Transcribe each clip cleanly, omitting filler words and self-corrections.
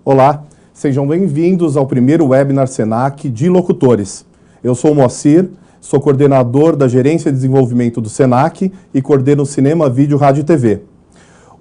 Olá, sejam bem-vindos ao primeiro webinar Senac de locutores. Eu sou o Moacir, sou coordenador da Gerência de Desenvolvimento do Senac e coordeno Cinema, Vídeo, Rádio e TV.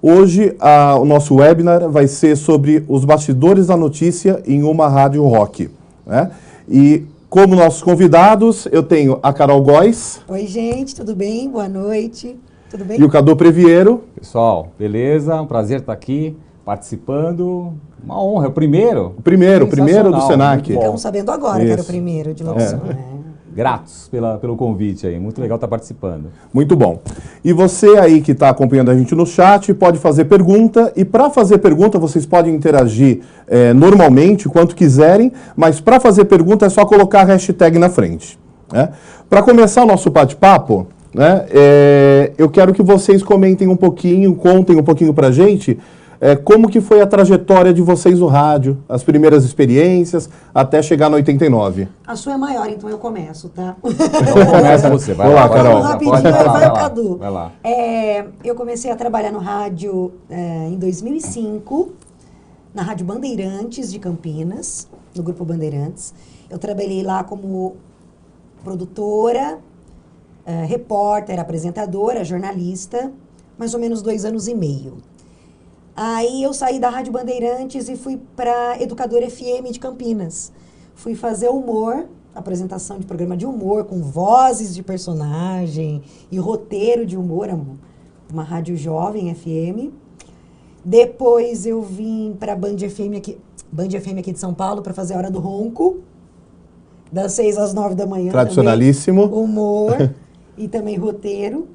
Hoje, o nosso webinar vai ser sobre os bastidores da notícia em uma rádio rock, né? E como nossos convidados, eu tenho a Carol Góes. Oi, gente, tudo bem? Boa noite. Tudo bem? E o Cadu Previero. Pessoal, beleza? Um prazer estar aqui participando. Uma honra, é o primeiro. O primeiro do Senac. Ficamos sabendo agora que era o primeiro de locução. Gratos pelo convite aí, muito legal estar participando. Muito bom. E você aí que está acompanhando a gente no chat, pode fazer pergunta, e para fazer pergunta vocês podem interagir normalmente, quanto quiserem, mas para fazer pergunta é só colocar a hashtag na frente, né? Para começar o nosso bate-papo, né, eu quero que vocês comentem um pouquinho, contem um pouquinho para a gente como que foi a trajetória de vocês no rádio, as primeiras experiências, até chegar no 89. A sua é maior, então eu começo, tá? Então começa você, vai lá, Carol. Rapidinho, vai o Cadu. Vai lá. Eu comecei a trabalhar no rádio em 2005, na Rádio Bandeirantes de Campinas, no Grupo Bandeirantes. Eu trabalhei lá como produtora, repórter, apresentadora, jornalista, mais ou menos 2 anos e meio. Aí eu saí da Rádio Bandeirantes e fui para Educadora FM de Campinas. Fui fazer humor, apresentação de programa de humor, com vozes de personagem e roteiro de humor, uma rádio jovem FM. Depois eu vim para Band FM aqui de São Paulo para fazer a Hora do Ronco, das 6 às 9 da manhã. Tradicionalíssimo. Também, humor e também roteiro.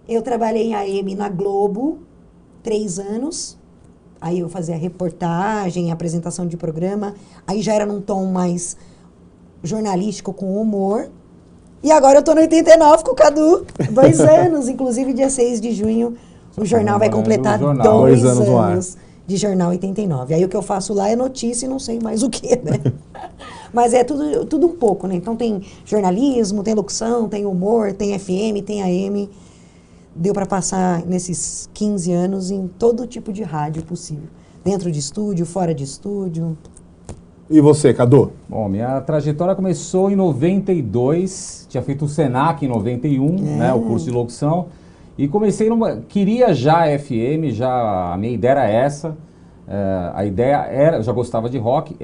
Eu trabalhei em AM na Globo 3 anos, aí eu fazia reportagem, apresentação de programa, aí já era num tom mais jornalístico com humor, e agora eu tô no 89 com o Cadu, 2 anos, inclusive dia 6 de junho o jornal vai completar 2 anos de Jornal 89, aí o que eu faço lá é notícia e não sei mais o que, né? Mas é tudo um pouco, né? Então tem jornalismo, tem locução, tem humor, tem FM, tem AM. Deu para passar nesses 15 anos em todo tipo de rádio possível. Dentro de estúdio, fora de estúdio. E você, Cadu? Bom, minha trajetória começou em 92, tinha feito o Senac em 91, né, o curso de locução. E comecei queria já FM, a minha ideia era essa. A ideia era, eu já gostava de rock,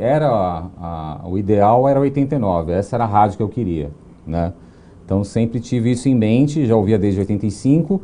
o ideal era 89, essa era a rádio que eu queria, né? Então, sempre tive isso em mente, já ouvia desde 85,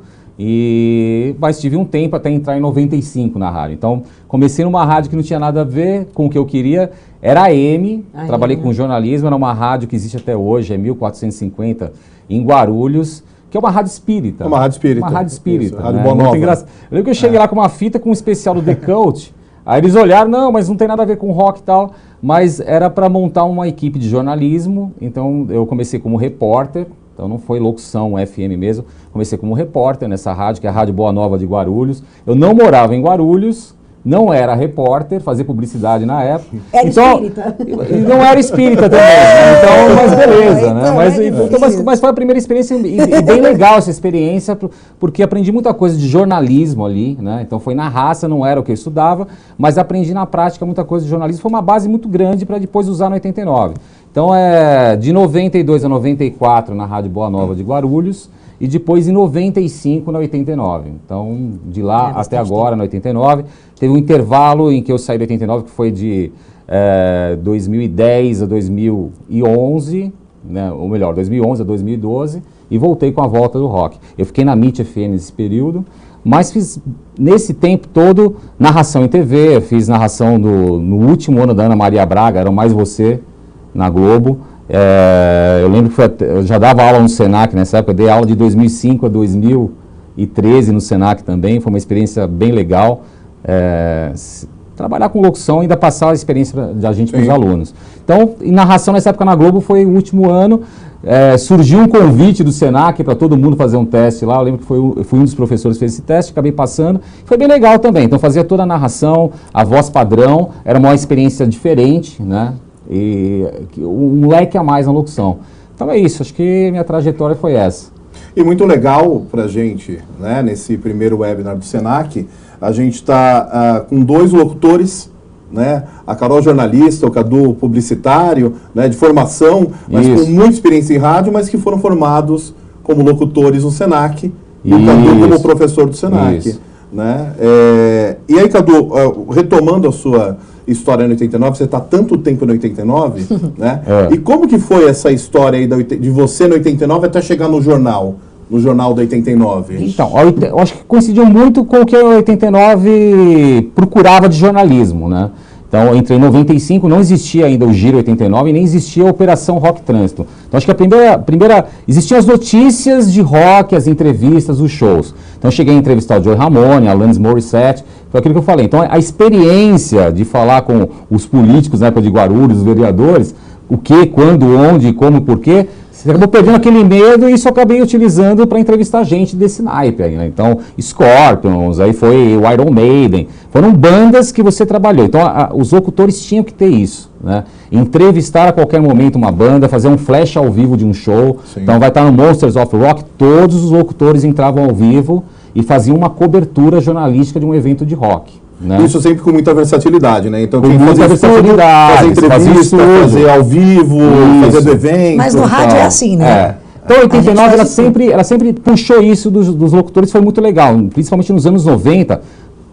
mas tive um tempo até entrar em 95 na rádio. Então, comecei numa rádio que não tinha nada a ver com o que eu queria, era a AM, trabalhei com jornalismo, era uma rádio que existe até hoje, é 1450, em Guarulhos, que é uma rádio espírita. Uma rádio espírita. Uma rádio espírita. Isso, Rádio Boa Nova. Eu lembro que eu cheguei lá com uma fita com um especial do The Cult, aí eles olharam, não, mas não tem nada a ver com rock e tal, mas era para montar uma equipe de jornalismo, então eu comecei como repórter, então não foi locução FM mesmo, comecei como repórter nessa rádio, que é a Rádio Boa Nova de Guarulhos. Eu não morava em Guarulhos, não era repórter, fazia publicidade na época. Era espírita. E não era espírita também, né? Então, mas beleza, né? Mas foi a primeira experiência, e bem legal essa experiência, porque aprendi muita coisa de jornalismo ali, né? Então foi na raça, não era o que eu estudava, mas aprendi na prática muita coisa de jornalismo, foi uma base muito grande para depois usar no 89. Então de 92 a 94 na Rádio Boa Nova de Guarulhos, e depois em 95 na 89. Então, de lá até agora, na 89, teve um intervalo em que eu saí da 89, que foi de 2010 a 2011, né, ou melhor, 2011 a 2012, e voltei com a volta do rock. Eu fiquei na MIT FM nesse período, mas fiz, nesse tempo todo, narração em TV, fiz narração no último ano da Ana Maria Braga, Era Mais Você, na Globo. Eu lembro que eu já dava aula no Senac nessa época, eu dei aula de 2005 a 2013 no Senac também, foi uma experiência bem legal. Trabalhar com locução e ainda passar a experiência da gente para os alunos. Então, em narração nessa época na Globo foi o último ano, surgiu um convite do Senac para todo mundo fazer um teste lá, eu lembro que eu fui um dos professores que fez esse teste, acabei passando, foi bem legal também, então fazia toda a narração, a voz padrão, era uma experiência diferente, né? E um leque a mais na locução. Então é isso, acho que minha trajetória foi essa. E muito legal para a gente, né, nesse primeiro webinar do Senac, a gente está com 2 locutores né? A Carol jornalista, o Cadu publicitário, né? De formação, mas Isso. com muita experiência em rádio, mas que foram formados como locutores no Senac, e o Cadu como professor do Senac. Isso. Né? E aí, Cadu, retomando a sua história no 89, você está tanto tempo no 89, né? E como que foi essa história aí de você no 89 até chegar no jornal da 89? Então, eu acho que coincidiu muito com o que a 89 procurava de jornalismo, né? Então, eu entrei em 95, não existia ainda o Giro 89 e nem existia a Operação Rock Trânsito. Então, acho que a primeira existiam as notícias de rock, as entrevistas, os shows. Então, eu cheguei a entrevistar o Joey Ramone, a Alanis Morissette, foi aquilo que eu falei. Então, a experiência de falar com os políticos na época de Guarulhos, os vereadores, o que, quando, onde, como, por quê, você acabou perdendo aquele medo e isso eu acabei utilizando para entrevistar gente desse naipe aí, né? Então, Scorpions, aí foi o Iron Maiden, foram bandas que você trabalhou. Então, os locutores tinham que ter isso, né? Entrevistar a qualquer momento uma banda, fazer um flash ao vivo de um show. Sim. Então, vai estar no Monsters of Rock, todos os locutores entravam ao vivo e faziam uma cobertura jornalística de um evento de rock. Né? Isso sempre com muita versatilidade, né? Então, quem muita versatilidade, fazer entrevista, fazer ao vivo, fazer do evento. Mas no rádio é assim, né? Então, 89, ela sempre puxou isso dos locutores, foi muito legal. Principalmente nos anos 90,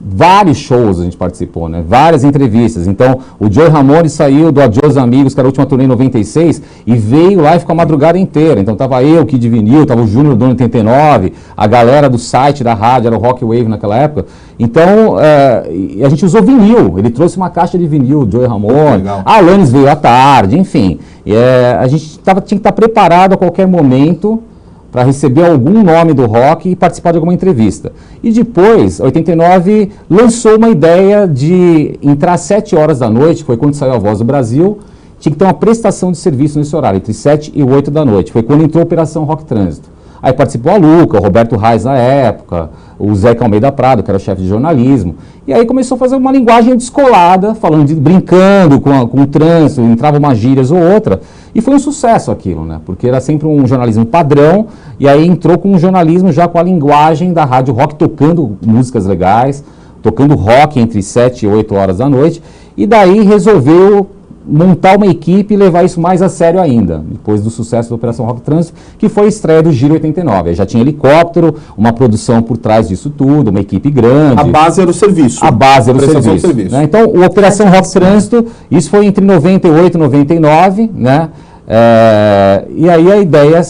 vários shows a gente participou, né? Várias entrevistas. Então, o Joey Ramone saiu do Adiós Amigos, que era a última turnê em 96, e veio lá e ficou a madrugada inteira. Então, tava eu, Kid Vinil, tava o Júnior do 89, a galera do site da rádio, era o Rock Wave naquela época. Então, a gente usou vinil. Ele trouxe uma caixa de vinil, o Joey Ramone. A Alanis veio à tarde, enfim. A gente tinha que estar preparado a qualquer momento para receber algum nome do rock e participar de alguma entrevista. E depois, 89, lançou uma ideia de entrar às 7 horas da noite, foi quando saiu a Voz do Brasil, tinha que ter uma prestação de serviço nesse horário, entre 7 e 8 da noite, foi quando entrou a Operação Rock Trânsito. Aí participou a Luca, o Roberto Reis na época, o Zeca Almeida Prado, que era o chefe de jornalismo. E aí começou a fazer uma linguagem descolada, brincando com o trânsito, entrava umas gírias ou outra. E foi um sucesso aquilo, né? Porque era sempre um jornalismo padrão, e aí entrou com um jornalismo já com a linguagem da rádio rock, tocando músicas legais, tocando rock entre 7 e 8 horas da noite. E daí resolveu montar uma equipe e levar isso mais a sério ainda, depois do sucesso da Operação Rock Trânsito, que foi a estreia do Giro 89. Aí já tinha helicóptero, uma produção por trás disso tudo, uma equipe grande. A base era o serviço. A base era o serviço. Né? Então, o Operação Rock Trânsito, isso foi entre 98 e 99, né? E aí a ideia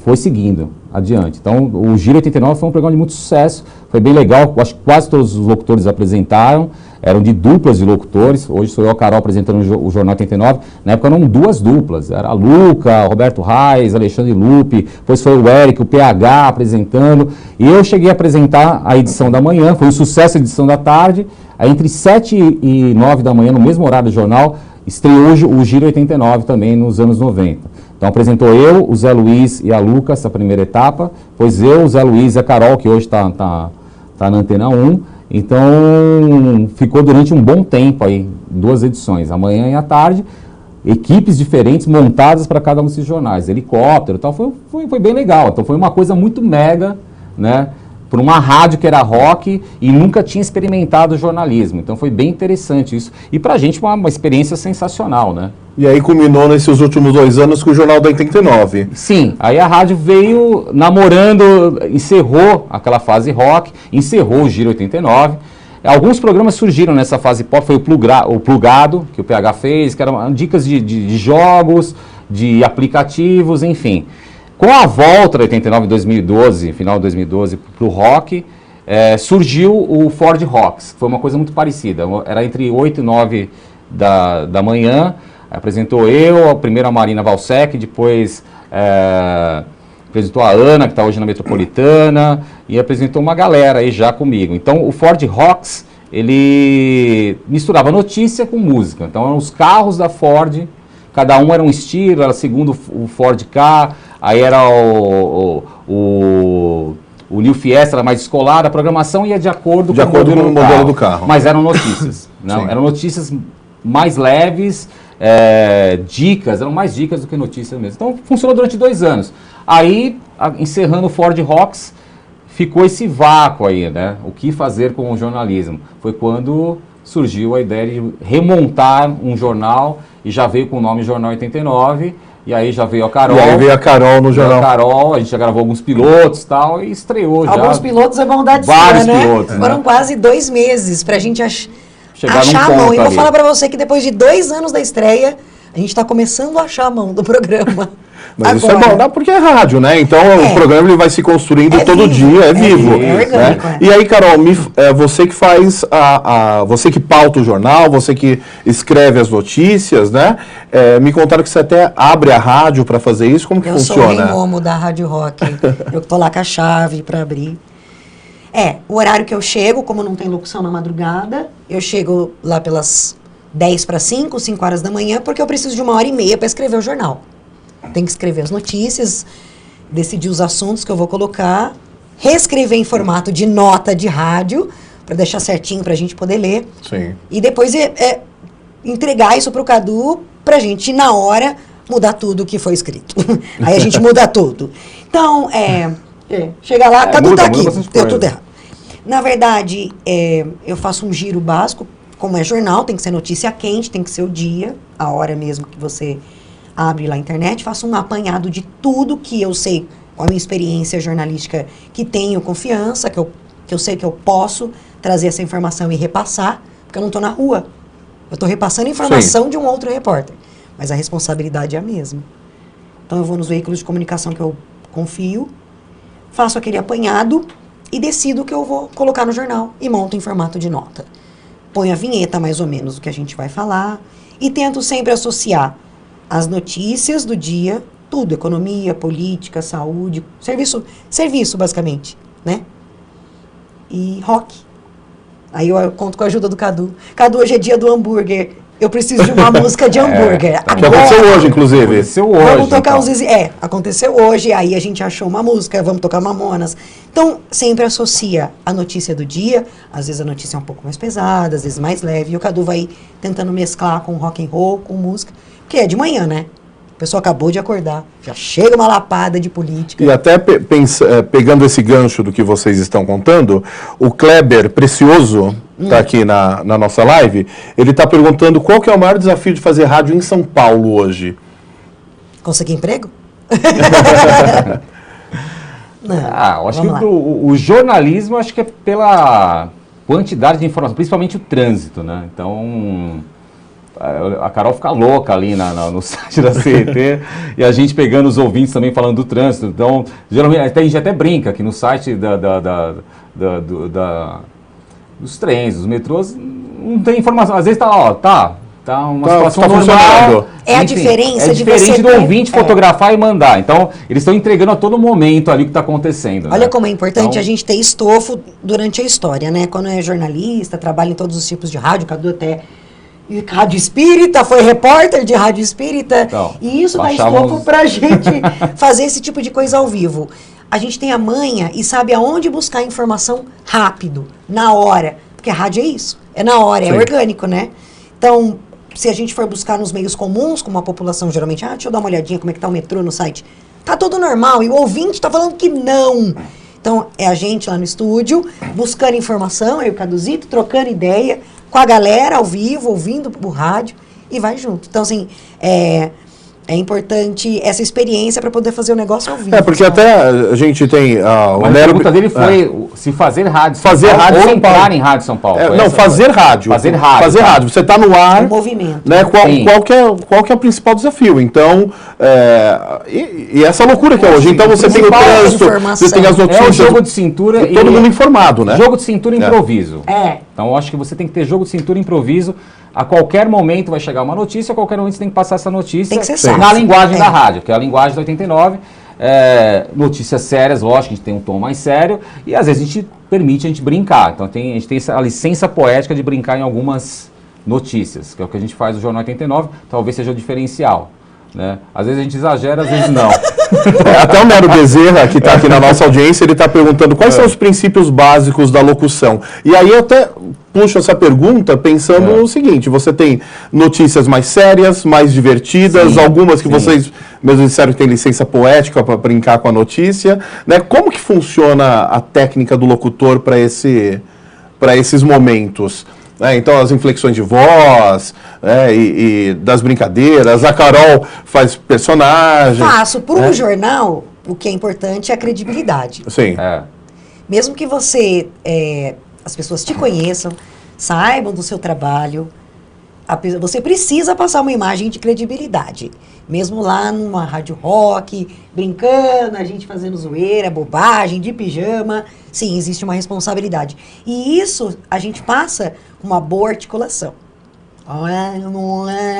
foi seguindo adiante. Então, o Giro 89 foi um programa de muito sucesso, foi bem legal, acho que quase todos os locutores apresentaram, eram de duplas de locutores, hoje sou eu, a Carol, apresentando o Jornal 89, na época eram duas duplas, era a Luca, Roberto Reis, Alexandre Lupe, depois foi o Eric, o PH apresentando, e eu cheguei a apresentar a edição da manhã, foi um sucesso a edição da tarde, aí entre 7 e 9 da manhã, no mesmo horário do jornal, estreou o Giro 89 também nos anos 90. Então apresentou eu, o Zé Luiz e a Luca, essa primeira etapa, pois eu, o Zé Luiz e a Carol, que hoje está na Antena 1, então ficou durante um bom tempo aí, 2 edições, a manhã e a tarde, equipes diferentes montadas para cada um desses jornais, helicóptero e tal, foi bem legal, então foi uma coisa muito mega, né? Por uma rádio que era rock e nunca tinha experimentado jornalismo. Então foi bem interessante isso. E pra gente uma experiência sensacional, né? E aí culminou nesses últimos 2 anos com o Jornal da 89. Sim, aí a rádio veio namorando, encerrou aquela fase rock, encerrou o Giro 89. Alguns programas surgiram nessa fase pop, foi o Plugado, que o PH fez, que eram dicas de jogos, de aplicativos, enfim. Com a volta de 89 e 2012, final de 2012, para o rock, surgiu o Ford Rocks, que foi uma coisa muito parecida. Era entre 8 e 9 da manhã, apresentou eu, primeiro a Marina Valsec, depois apresentou a Ana, que está hoje na Metropolitana, e apresentou uma galera aí já comigo. Então, o Ford Rocks, ele misturava notícia com música. Então, eram os carros da Ford, cada um era um estilo, era segundo o Ford Ka, aí era o New Fiesta, era mais descolado, a programação ia de acordo com o modelo do carro. Mas eram notícias, não? Eram notícias mais leves, dicas, eram mais dicas do que notícias mesmo. Então funcionou durante 2 anos. Aí, encerrando o Ford Rocks, ficou esse vácuo aí, né? O que fazer com o jornalismo? Foi quando surgiu a ideia de remontar um jornal e já veio com o nome Jornal 89. E aí já veio a Carol. E aí veio a Carol no jornal. A gente já gravou alguns pilotos e tal, e estreou já. Alguns pilotos é bom dar de vários cima, né? pilotos, Foram quase 2 meses pra gente chegar achar num a mão. ponto E vou ali. falar pra você que depois de 2 anos da estreia, a gente tá começando a achar a mão do programa. Mas isso é bom, dá porque é rádio, né? Então o programa ele vai se construindo todo dia, é vivo. É orgânico, né? E aí, Carol, você que faz você que pauta o jornal, você que escreve as notícias, né? Me contaram que você até abre a rádio para fazer isso, como que funciona? Eu sou o rei momo da Rádio Rock. Eu tô lá com a chave para abrir. O horário que eu chego, como não tem locução na madrugada, eu chego lá pelas 10 para 5 horas da manhã, porque eu preciso de 1h30 para escrever o jornal. Tem que escrever as notícias, decidir os assuntos que eu vou colocar, reescrever em formato de nota de rádio, para deixar certinho para a gente poder ler. Sim. E depois entregar isso para o Cadu, para a gente, na hora, mudar tudo que foi escrito. Aí a gente muda tudo. Então, chega lá, Cadu tá aqui, deu tudo errado. Na verdade, eu faço um giro básico, como é jornal, tem que ser notícia quente, tem que ser o dia, a hora mesmo que você abre lá a internet, faço um apanhado de tudo que eu sei, com a minha experiência jornalística, que tenho confiança, que eu sei que eu posso trazer essa informação e repassar, porque eu não estou na rua. Eu estou repassando informação de um outro repórter. Mas a responsabilidade é a mesma. Então eu vou nos veículos de comunicação que eu confio, faço aquele apanhado e decido o que eu vou colocar no jornal e monto em formato de nota. Ponho a vinheta mais ou menos do que a gente vai falar e tento sempre associar as notícias do dia, tudo, economia, política, saúde, serviço basicamente, né? E rock. Aí eu conto com a ajuda do Cadu. Cadu, hoje é dia do hambúrguer. Eu preciso de uma música de hambúrguer. Que aconteceu hoje, inclusive. Aconteceu hoje. Vamos tocar os... aconteceu hoje, aí a gente achou uma música, vamos tocar Mamonas. Então, sempre associa a notícia do dia, às vezes a notícia é um pouco mais pesada, às vezes mais leve, e o Cadu vai tentando mesclar com rock and roll, com música, porque é de manhã, né? A pessoa acabou de acordar, já chega uma lapada de política. E até pegando esse gancho do que vocês estão contando, o Kleber Precioso, está aqui na nossa live, ele está perguntando qual que é o maior desafio de fazer rádio em São Paulo hoje. Conseguir emprego? Não, eu acho que o jornalismo, acho que é pela quantidade de informação, principalmente o trânsito, né? Então, a Carol fica louca ali no site da CET e a gente pegando os ouvintes também falando do trânsito. Então, geralmente, a gente até brinca aqui no site dos trens, dos metrôs, não tem informação. Às vezes tá lá, tá uma situação normal. É a diferença é diferente do ouvinte fotografar e mandar. Então, eles estão entregando a todo momento ali o que está acontecendo. Olha, né? Como é importante a gente ter estofo durante a história, né? Quando é jornalista, trabalha em todos os tipos de rádio, Cadu até rádio espírita, foi repórter de rádio espírita. Então, e isso dá estofo pra gente fazer esse tipo de coisa ao vivo. A gente tem a manha e sabe aonde buscar informação rápido, na hora. Porque a rádio é isso, é na hora, é orgânico, né? Então, se a gente for buscar nos meios comuns, como a população geralmente, deixa eu dar uma olhadinha como é que tá o metrô no site. Tá tudo normal, e o ouvinte tá falando que não. Então, é a gente lá no estúdio, buscando informação, eu e o Caduzito, trocando ideia com a galera ao vivo, ouvindo o rádio, e vai junto. Então, assim, é importante essa experiência para poder fazer o negócio ao vivo. Porque até a gente tem... a pergunta dele foi se fazer rádio São Paulo ou entrar em Rádio São Paulo. Não, fazer rádio. Fazer rádio. Fazer rádio. Você está no ar... Um movimento. Né, qual que é o principal desafio? Então, e essa loucura que é hoje. Então, você tem o trânsito, você tem as notícias... É o jogo de cintura e todo mundo informado, né? Jogo de cintura e improviso. Então, eu acho que você tem que ter jogo de cintura e improviso. A qualquer momento vai chegar uma notícia, a qualquer momento você tem que passar essa notícia tem que ser na linguagem da rádio, que é a linguagem do 89. Notícias sérias, lógico, a gente tem um tom mais sério e às vezes a gente permite a gente brincar. Então a gente tem a licença poética de brincar em algumas notícias, que é o que a gente faz no Jornal 89, talvez seja o diferencial. Né? Às vezes a gente exagera, às vezes não. Até o Nero Bezerra, que está aqui na nossa audiência, ele está perguntando quais são os princípios básicos da locução. E aí eu até puxo essa pergunta pensando no seguinte, você tem notícias mais sérias, mais divertidas, algumas que vocês mesmo disseram que tem licença poética para brincar com a notícia. Né? Como que funciona a técnica do locutor para esses momentos? Então as inflexões de voz, e das brincadeiras, a Carol faz personagem. Faço. Para um jornal, o que é importante é a credibilidade. Sim. Mesmo que você, as pessoas te conheçam, saibam do seu trabalho, você precisa passar uma imagem de credibilidade. Mesmo lá numa rádio rock, brincando, a gente fazendo zoeira, bobagem, de pijama, sim, existe uma responsabilidade. E isso a gente passa com uma boa articulação.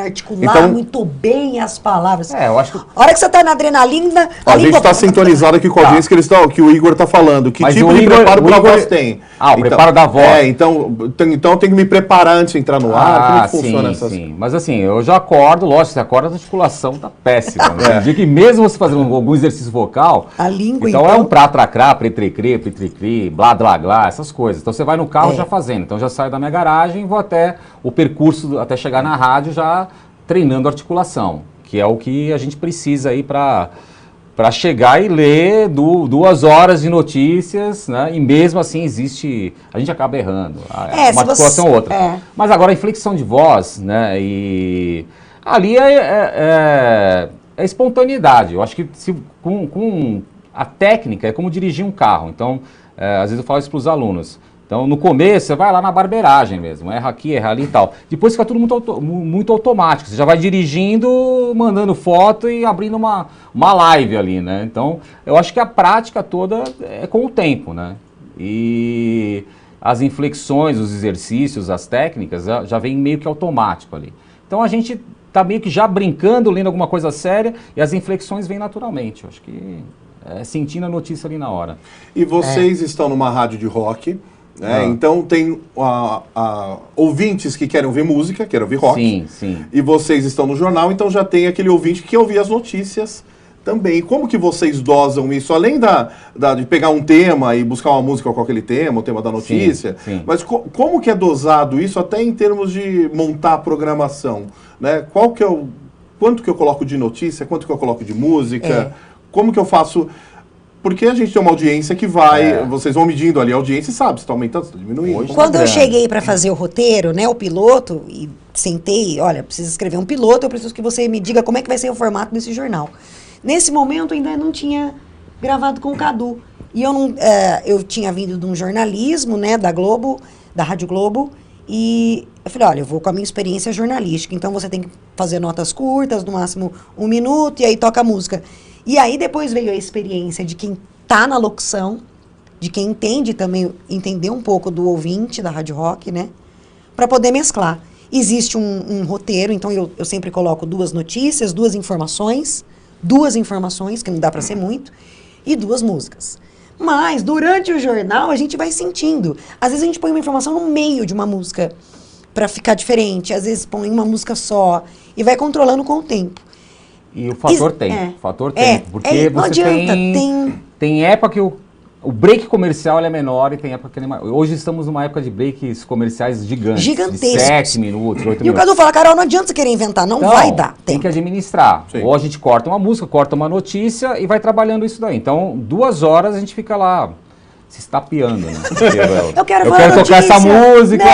Articular Então, muito bem as palavras. Eu acho que... A hora que você tá na adrenalina... A gente está sintonizado aqui com a audiência que o Igor está falando. Que Mas tipo de preparo para a voz tem? O preparo da voz. Então eu tenho que me preparar antes de entrar no ar. Como é que funciona essas... Sim. Mas assim, eu já acordo, lógico, você acorda, a articulação tá péssima. Tem dia que mesmo você fazendo algum exercício vocal... A língua, então é um prá-trá-crá, pretricri, blá, blá, blá, essas coisas. Então você vai no carro já fazendo. Então já saio da minha garagem e vou até o percurso, até chegar na rádio já treinando articulação, que é o que a gente precisa aí para chegar e ler 2 horas de notícias, né? E mesmo assim existe, a gente acaba errando, uma articulação ou outra. Mas agora a inflexão de voz, né? E ali é espontaneidade. Eu acho que com a técnica é como dirigir um carro. Então, às vezes eu falo isso para os alunos. Então, no começo, você vai lá na barbeiragem mesmo, erra aqui, erra ali e tal. Depois fica tudo muito automático, você já vai dirigindo, mandando foto e abrindo uma live ali, né? Então, eu acho que a prática toda é com o tempo, né? E as inflexões, os exercícios, as técnicas, já vem meio que automático ali. Então, a gente tá meio que já brincando, lendo alguma coisa séria, e as inflexões vêm naturalmente. Eu acho que sentindo a notícia ali na hora. E vocês estão numa rádio de rock... Então tem ouvintes que querem ouvir música, querem ouvir rock. Sim. E vocês estão no jornal, então já tem aquele ouvinte que quer ouvir as notícias também. Como que vocês dosam isso? Além de pegar um tema e buscar uma música com aquele tema, o tema da notícia. Sim. Mas como que é dosado isso até em termos de montar a programação? Né? Quanto que eu coloco de notícia, quanto que eu coloco de música? Como que eu faço... Porque a gente tem uma audiência que vai... Vocês vão medindo ali a audiência e sabe se está aumentando, se está diminuindo. Quando eu cheguei para fazer o roteiro, né, o piloto, e sentei, olha, preciso escrever um piloto, eu preciso que você me diga como é que vai ser o formato desse jornal. Nesse momento, ainda não tinha gravado com o Cadu. E eu tinha vindo de um jornalismo, né, da Globo, da Rádio Globo, e eu falei, olha, eu vou com a minha experiência jornalística, então você tem que fazer notas curtas, no máximo 1 minuto, e aí toca a música. E aí depois veio a experiência de quem tá na locução, de quem entende também, entender um pouco do ouvinte da Rádio Rock, né? Para poder mesclar. Existe um roteiro, então eu sempre coloco 2 notícias, 2 informações, que não dá para ser muito, e 2 músicas. Mas durante o jornal a gente vai sentindo. Às vezes a gente põe uma informação no meio de uma música para ficar diferente, às vezes põe uma música só e vai controlando com o tempo. E o fator tempo, porque não você adianta, tem época que o break comercial ele é menor e tem época que ele é maior. Hoje estamos numa época de breaks comerciais gigantescos. De 7 minutos, 8 minutos. E o Cadu fala, Carol, não adianta você querer inventar, não vai dar. Tem que administrar. Sim. Ou a gente corta uma música, corta uma notícia e vai trabalhando isso daí. Então, 2 horas a gente fica lá se estapeando, né? Eu quero tocar essa música,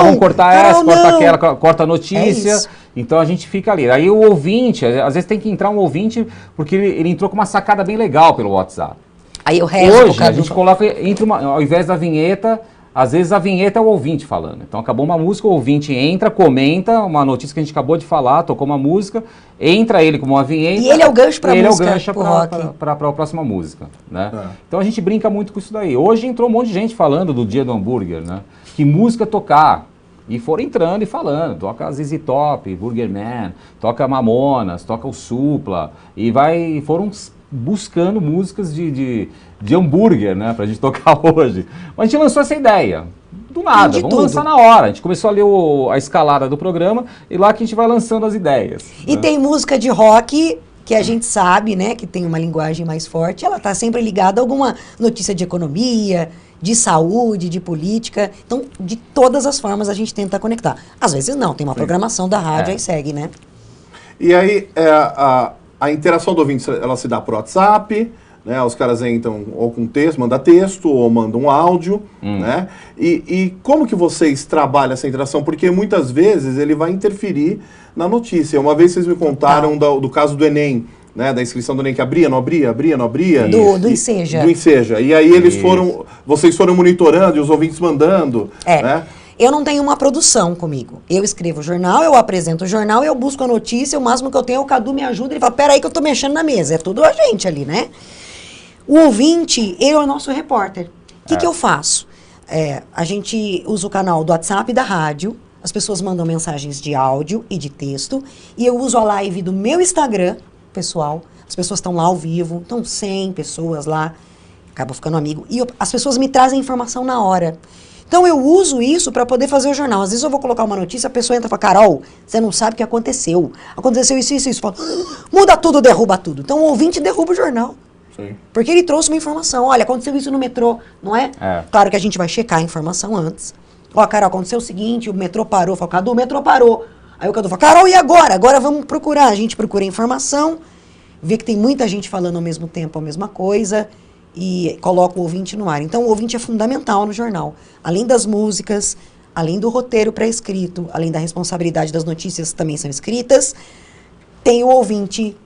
vamos cortar Carol, essa, corta aquela, corta a notícia. É então a gente fica ali. Aí o ouvinte, às vezes tem que entrar um ouvinte, porque ele entrou com uma sacada bem legal pelo WhatsApp. Aí eu rezo. Hoje a gente coloca, ao invés da vinheta, às vezes a vinheta é o ouvinte falando. Então acabou uma música, o ouvinte entra, comenta uma notícia que a gente acabou de falar, tocou uma música, entra ele com uma vinheta. E ele é o gancho para a música. Ele é o gancho para a próxima música, né? Então a gente brinca muito com isso daí. Hoje entrou um monte de gente falando do dia do hambúrguer, né? Que música tocar. E foram entrando e falando, toca ZZ Top, Burger Man, toca Mamonas, toca o Supla, foram buscando músicas de hambúrguer, né, pra gente tocar hoje. Mas a gente lançou essa ideia, do nada, vamos lançar na hora. A gente começou a ler a escalada do programa e lá que a gente vai lançando as ideias. E tem música de rock que a gente sabe, né, que tem uma linguagem mais forte, ela tá sempre ligada a alguma notícia de economia, de saúde, de política. Então, de todas as formas a gente tenta conectar. Às vezes não, tem uma programação da rádio, aí segue, né? E aí, a interação do ouvinte, ela se dá por WhatsApp, né? Os caras entram ou com texto, manda texto, ou mandam um áudio, né? E como que vocês trabalham essa interação? Porque muitas vezes ele vai interferir na notícia. Uma vez vocês me contaram do caso do Enem, né? Da inscrição do Enem, que abria, não abria, abria, não abria. Do Enseja. Do Enseja. E aí vocês foram monitorando e os ouvintes mandando, né? Eu não tenho uma produção comigo. Eu escrevo o jornal, eu apresento o jornal, eu busco a notícia, o máximo que eu tenho é o Cadu me ajuda, ele fala, peraí que eu tô mexendo na mesa. É tudo a gente ali, né? O ouvinte, ele é o nosso repórter. O que eu faço? A gente usa o canal do WhatsApp e da rádio, as pessoas mandam mensagens de áudio e de texto, e eu uso a live do meu Instagram, pessoal. As pessoas estão lá ao vivo, estão 100 pessoas lá, acabam ficando amigo. E as pessoas me trazem informação na hora. Então eu uso isso para poder fazer o jornal. Às vezes eu vou colocar uma notícia, a pessoa entra e fala, Carol, você não sabe o que aconteceu. Aconteceu isso, isso, isso. Fala, muda tudo, derruba tudo. Então o ouvinte derruba o jornal. Sim. Porque ele trouxe uma informação. Olha, aconteceu isso no metrô, não é? Claro que a gente vai checar a informação antes. Ó, Carol, aconteceu o seguinte, o metrô parou. Fala, Cadu, o metrô parou. Aí o Cadu fala, Carol, e agora? Agora vamos procurar. A gente procura a informação, vê que tem muita gente falando ao mesmo tempo a mesma coisa e coloca o ouvinte no ar. Então, o ouvinte é fundamental no jornal. Além das músicas, além do roteiro pré-escrito, além da responsabilidade das notícias que também são escritas, tem o ouvinte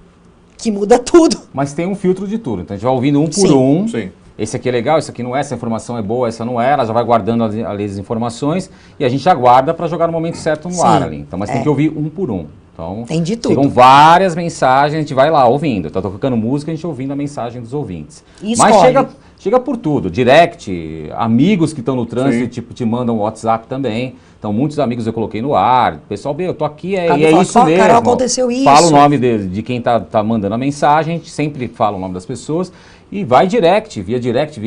que muda tudo. Mas tem um filtro de tudo. Então, a gente vai ouvindo um por Sim. um. Sim. Esse aqui é legal, esse aqui não é, essa informação é boa, essa não é. Ela já vai guardando as informações e a gente aguarda para jogar no momento certo no ar ali. Então, mas tem que ouvir um por um. Então, tem de tudo. chegam várias mensagens, a gente vai lá ouvindo. Tá tocando música, a gente ouvindo a mensagem dos ouvintes. E mas escolhe. chega por tudo. Direct, amigos que estão no trânsito, tipo, te mandam WhatsApp também. Então, muitos amigos eu coloquei no ar. Pessoal, eu tô aqui, e é fala, isso mesmo. Carol, aconteceu isso. Fala o nome de quem tá mandando a mensagem, a gente sempre fala o nome das pessoas. E vai via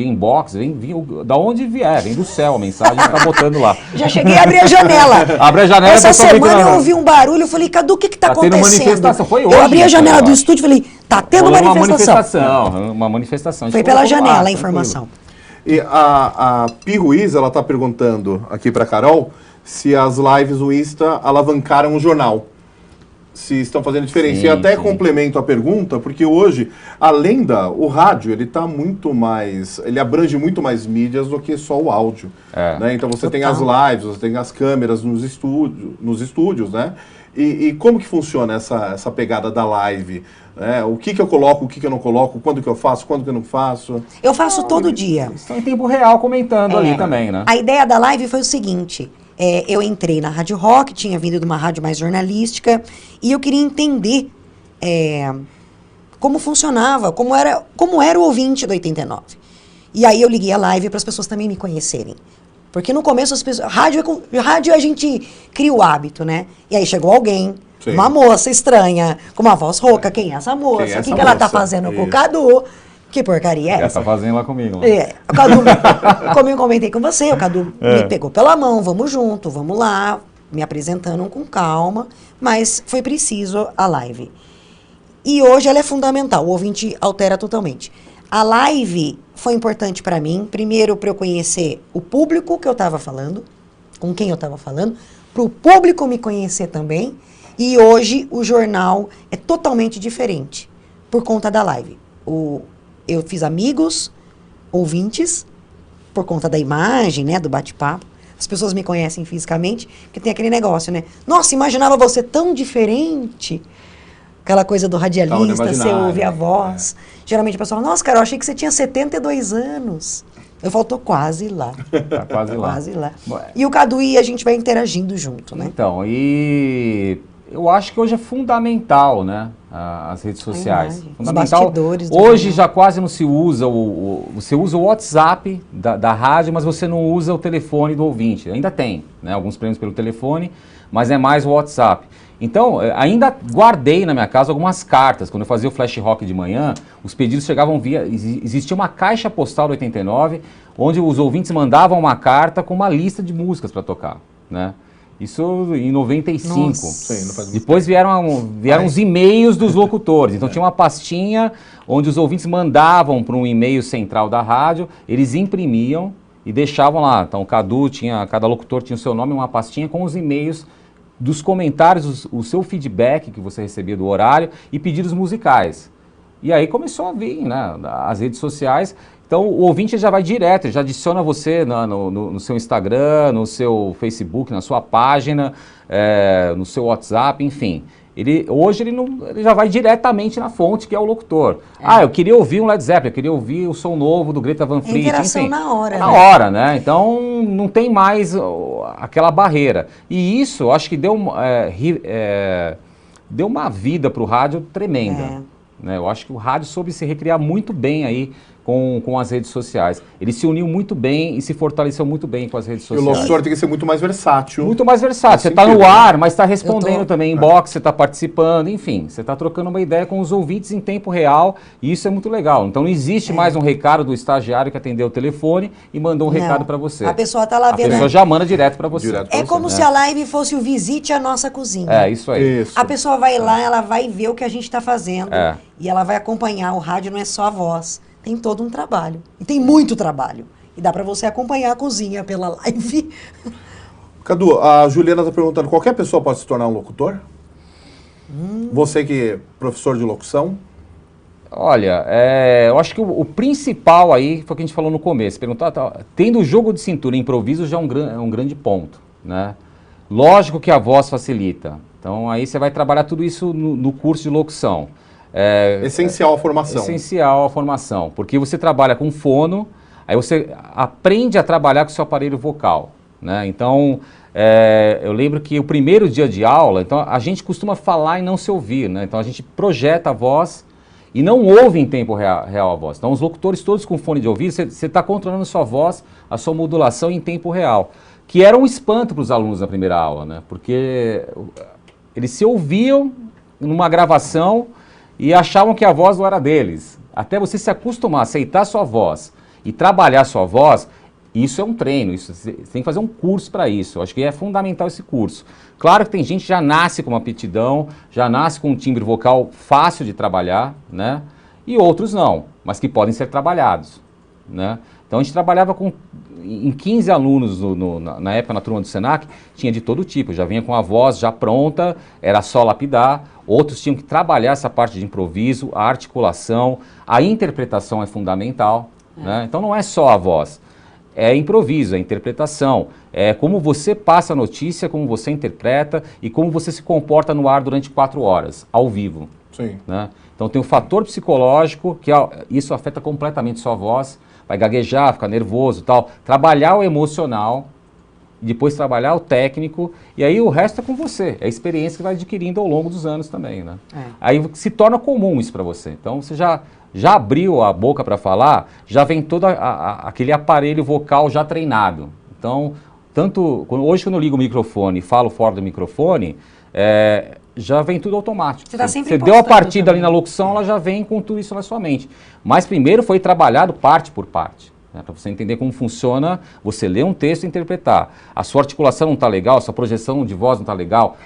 inbox, da onde vier, vem do céu a mensagem, tá botando lá. Já cheguei a abrir a janela. Abre a janela. Essa semana entrando. eu ouvi um barulho, eu falei, Cadu, o que tá tendo acontecendo? Manifestação. Foi hoje, eu abri a janela do eu estúdio e falei, tá tendo manifestação. Uma manifestação. Foi pela janela a informação. E a Pi Ruiz, ela tá perguntando aqui pra Carol se as lives do Insta alavancaram o jornal. Se estão fazendo diferença. Sim, e até sim. complemento a pergunta, porque hoje, além o rádio, ele tá muito mais, ele abrange muito mais mídias do que só o áudio. Né? Então você tem as lives, você tem as câmeras nos estúdios, né? E como que funciona essa pegada da live? Né? O que eu coloco, o que eu não coloco, quando que eu faço, quando que eu não faço? Eu faço todo dia. Estão em tempo real comentando ali também, né? A ideia da live foi o seguinte, eu entrei na Rádio Rock, tinha vindo de uma rádio mais jornalística, e eu queria entender como funcionava, como era o ouvinte do 89. E aí eu liguei a live para as pessoas também me conhecerem. Porque no começo as pessoas... Rádio a gente cria o hábito, né? E aí chegou alguém, Sim. uma moça estranha, com uma voz rouca. Quem é essa moça? O que ela tá fazendo com o Cadu? Que porcaria é Ela essa? tá fazendo lá comigo. O Cadu, como eu comentei com você, o Cadu me pegou pela mão, vamos junto, vamos lá, me apresentando com calma, mas foi preciso a live. E hoje ela é fundamental, o ouvinte altera totalmente. A live foi importante para mim, primeiro para eu conhecer o público que eu estava falando, com quem eu estava falando, para o público me conhecer também, e hoje o jornal é totalmente diferente, por conta da live. Eu fiz amigos, ouvintes, por conta da imagem, né, do bate-papo. As pessoas me conhecem fisicamente, porque tem aquele negócio, né? Nossa, imaginava você tão diferente. Aquela coisa do radialista, você ouve a voz. Geralmente a pessoa fala, nossa, Carol, achei que você tinha 72 anos. Eu falo, tô quase lá. Tá quase lá. Quase lá. E o Cadu e a gente vai interagindo junto, né? Então, e eu acho que hoje é fundamental, né, as redes sociais. Imagem, Fundamental. os bastidores do Hoje jornal. já quase não se usa você usa o WhatsApp da rádio, mas você não usa o telefone do ouvinte. Ainda tem, né, alguns prêmios pelo telefone, mas é mais o WhatsApp. Então, ainda guardei na minha casa algumas cartas. Quando eu fazia o Flash Rock de manhã, os pedidos chegavam existia uma caixa postal do 89, onde os ouvintes mandavam uma carta com uma lista de músicas para tocar, né? Isso em 95. Nossa. Sim, não faz muito Depois vieram os e-mails dos locutores. Então tinha uma pastinha onde os ouvintes mandavam para um e-mail central da rádio, eles imprimiam e deixavam lá. Então cada locutor tinha o seu nome, uma pastinha com os e-mails dos comentários, o seu feedback que você recebia do horário e pedidos musicais. E aí começou a vir, né, as redes sociais. Então o ouvinte já vai direto, ele já adiciona você no seu Instagram, no seu Facebook, na sua página, no seu WhatsApp, enfim. Hoje ele já vai diretamente na fonte, que é o locutor. Eu queria ouvir um Led Zeppelin, eu queria ouvir o som novo do Greta Van Fleet. Interação enfim, na hora. Na hora, né? Então não tem mais aquela barreira. E isso, eu acho que deu uma vida para o rádio tremenda. Né? Eu acho que o rádio soube se recriar muito bem aí com as redes sociais. Ele se uniu muito bem e se fortaleceu muito bem com as redes sociais. E o locutor tem que ser muito mais versátil. Muito mais versátil. Você está no ar, mas está respondendo também em box, você está participando, enfim. Você está trocando uma ideia com os ouvintes em tempo real e isso é muito legal. Então não existe mais um recado do estagiário que atendeu o telefone e mandou um recado para você. A pessoa está lá vendo. A pessoa já manda direto para você. É como se a live fosse o visite à nossa cozinha. É, isso aí. A pessoa vai lá, ela vai ver o que a gente está fazendo e ela vai acompanhar. O rádio não é só a voz. Tem todo um trabalho. E tem muito trabalho. E dá para você acompanhar a cozinha pela live. Cadu, a Juliana está perguntando, qualquer pessoa pode se tornar um locutor? Você que é professor de locução? Olha, eu acho que o principal aí foi o que a gente falou no começo. Perguntar, tendo o jogo de cintura e improviso já é um grande ponto, né? Lógico que a voz facilita. Então aí você vai trabalhar tudo isso no curso de locução. Essencial a formação. Essencial a formação, porque você trabalha com fono, aí você aprende a trabalhar com o seu aparelho vocal, né? Então, eu lembro que o primeiro dia de aula, então a gente costuma falar e não se ouvir, né? Então a gente projeta a voz e não ouve em tempo real a voz. Então os locutores todos com fone de ouvido, você está controlando a sua voz, a sua modulação em tempo real, que era um espanto para os alunos na primeira aula, né? Porque eles se ouviam numa gravação e achavam que a voz não era deles. Até você se acostumar a aceitar a sua voz e trabalhar a sua voz, isso é um treino, você tem que fazer um curso para isso. Eu acho que é fundamental esse curso. Claro que tem gente que já nasce com uma aptidão, já nasce com um timbre vocal fácil de trabalhar, né? E outros não, mas que podem ser trabalhados, né? Então a gente trabalhava em 15 alunos na época na turma do Senac, tinha de todo tipo, já vinha com a voz já pronta, era só lapidar, outros tinham que trabalhar essa parte de improviso, a articulação, a interpretação é fundamental, né? Então não é só a voz, é improviso, é interpretação, é como você passa a notícia, como você interpreta e como você se comporta no ar durante 4 horas, ao vivo. Sim. Né? Então tem o fator psicológico, que isso afeta completamente sua voz, vai gaguejar, ficar nervoso e tal. Trabalhar o emocional, depois trabalhar o técnico, e aí o resto é com você. É a experiência que vai adquirindo ao longo dos anos também, né? Aí se torna comum isso para você. Então você já abriu a boca para falar, já vem todo aquele aparelho vocal já treinado. Então, hoje quando eu ligo o microfone e falo fora do microfone, já vem tudo automático. Você deu a partida ali na locução, ela já vem com tudo isso na sua mente. Mas primeiro foi trabalhado parte por parte, né, para você entender como funciona, você ler um texto e interpretar. A sua articulação não está legal, a sua projeção de voz não está legal,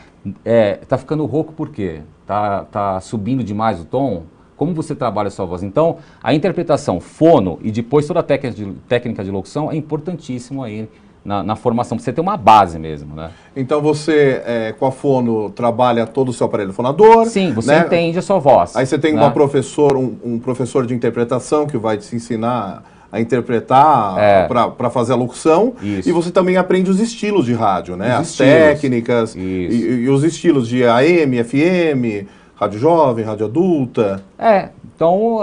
está ficando rouco por quê? Está subindo demais o tom? Como você trabalha a sua voz? Então, a interpretação, fono e depois toda a técnica de locução é importantíssimo aí na formação, para você ter uma base mesmo, né? Então você, com a fono, trabalha todo o seu aparelho fonador. Sim, você entende a sua voz. Aí você tem né? um professor de interpretação que vai te ensinar a interpretar para fazer a locução. Isso. E você também aprende os estilos de rádio, né? As técnicas e os estilos de AM, FM, rádio jovem, rádio adulta. Então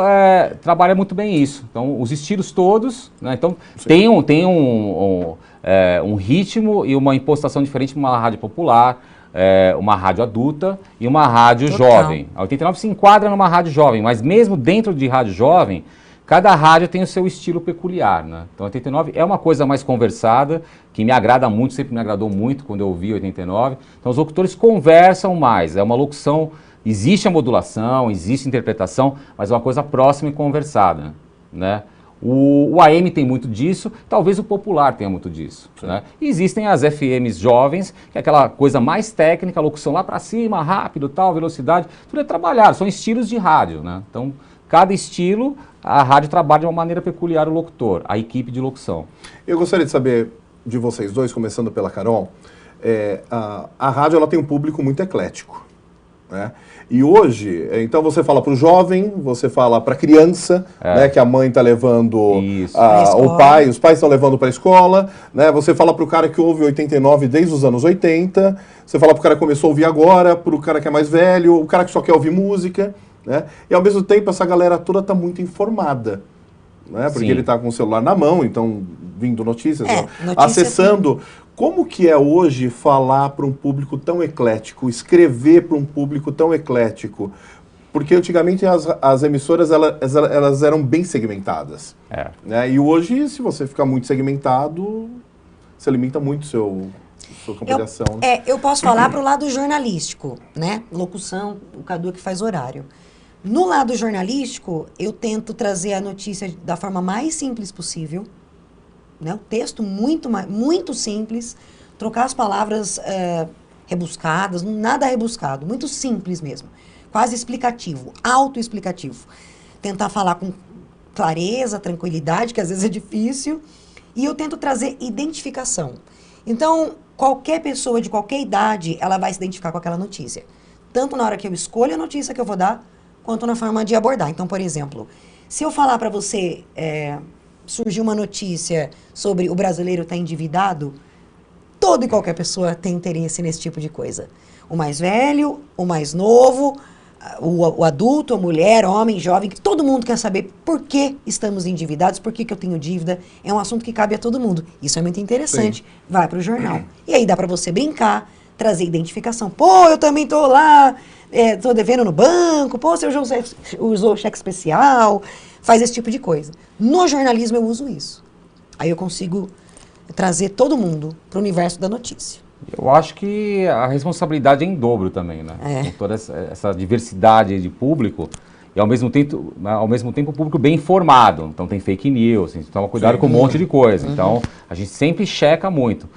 trabalha muito bem isso. Então os estilos todos, né? Então tem um ritmo e uma impostação diferente para uma rádio popular, uma rádio adulta e uma rádio jovem. A 89 se enquadra numa rádio jovem, mas mesmo dentro de rádio jovem, cada rádio tem o seu estilo peculiar, né? Então a 89 é uma coisa mais conversada, que me agrada muito, sempre me agradou muito quando eu ouvi 89. Então os locutores conversam mais, é uma locução, existe a modulação, existe a interpretação, mas é uma coisa próxima e conversada, né? O AM tem muito disso, talvez o popular tenha muito disso, né? E existem as FMs jovens, que é aquela coisa mais técnica, locução lá para cima, rápido, tal, velocidade, tudo é trabalhado, são estilos de rádio, né? Então, cada estilo, a rádio trabalha de uma maneira peculiar o locutor, a equipe de locução. Eu gostaria de saber de vocês dois, começando pela Carol, a rádio ela tem um público muito eclético, né? E hoje, então você fala para o jovem, você fala para a criança, né, que a mãe está levando, o pai, os pais estão levando para a escola, né? Você fala para o cara que ouve 89 desde os anos 80, você fala para o cara que começou a ouvir agora, para o cara que é mais velho, o cara que só quer ouvir música, né? E ao mesmo tempo essa galera toda está muito informada, né? Porque ele está com o celular na mão, então vindo notícias, acessando. Como que é hoje falar para um público tão eclético, escrever para um público tão eclético? Porque antigamente as emissoras elas eram bem segmentadas. Né? E hoje, se você ficar muito segmentado, você limita muito sua compreensão. Eu posso falar para o lado jornalístico, né? Locução, o Cadu que faz horário. No lado jornalístico, eu tento trazer a notícia da forma mais simples possível, né? O texto muito simples, trocar as palavras rebuscadas, nada rebuscado, muito simples mesmo, quase explicativo, autoexplicativo. Tentar falar com clareza, tranquilidade, que às vezes é difícil, e eu tento trazer identificação. Então, qualquer pessoa de qualquer idade, ela vai se identificar com aquela notícia, tanto na hora que eu escolho a notícia que eu vou dar, quanto na forma de abordar. Então, por exemplo, se eu falar para você... surgiu uma notícia sobre o brasileiro estar endividado, toda e qualquer pessoa tem interesse nesse tipo de coisa. O mais velho, o mais novo, o adulto, a mulher, homem, jovem, todo mundo quer saber por que estamos endividados, por que eu tenho dívida. É um assunto que cabe a todo mundo. Isso é muito interessante. Sim. Vai para o jornal. E aí dá para você brincar, trazer identificação. Pô, eu também estou lá, estou devendo no banco, pô, você usou cheque especial... Faz esse tipo de coisa. No jornalismo eu uso isso. Aí eu consigo trazer todo mundo para o universo da notícia. Eu acho que a responsabilidade é em dobro também, né? Com toda essa diversidade de público e ao mesmo tempo o público bem informado. Então tem fake news, a gente toma cuidado com um monte de coisa. Então a gente sempre checa muito.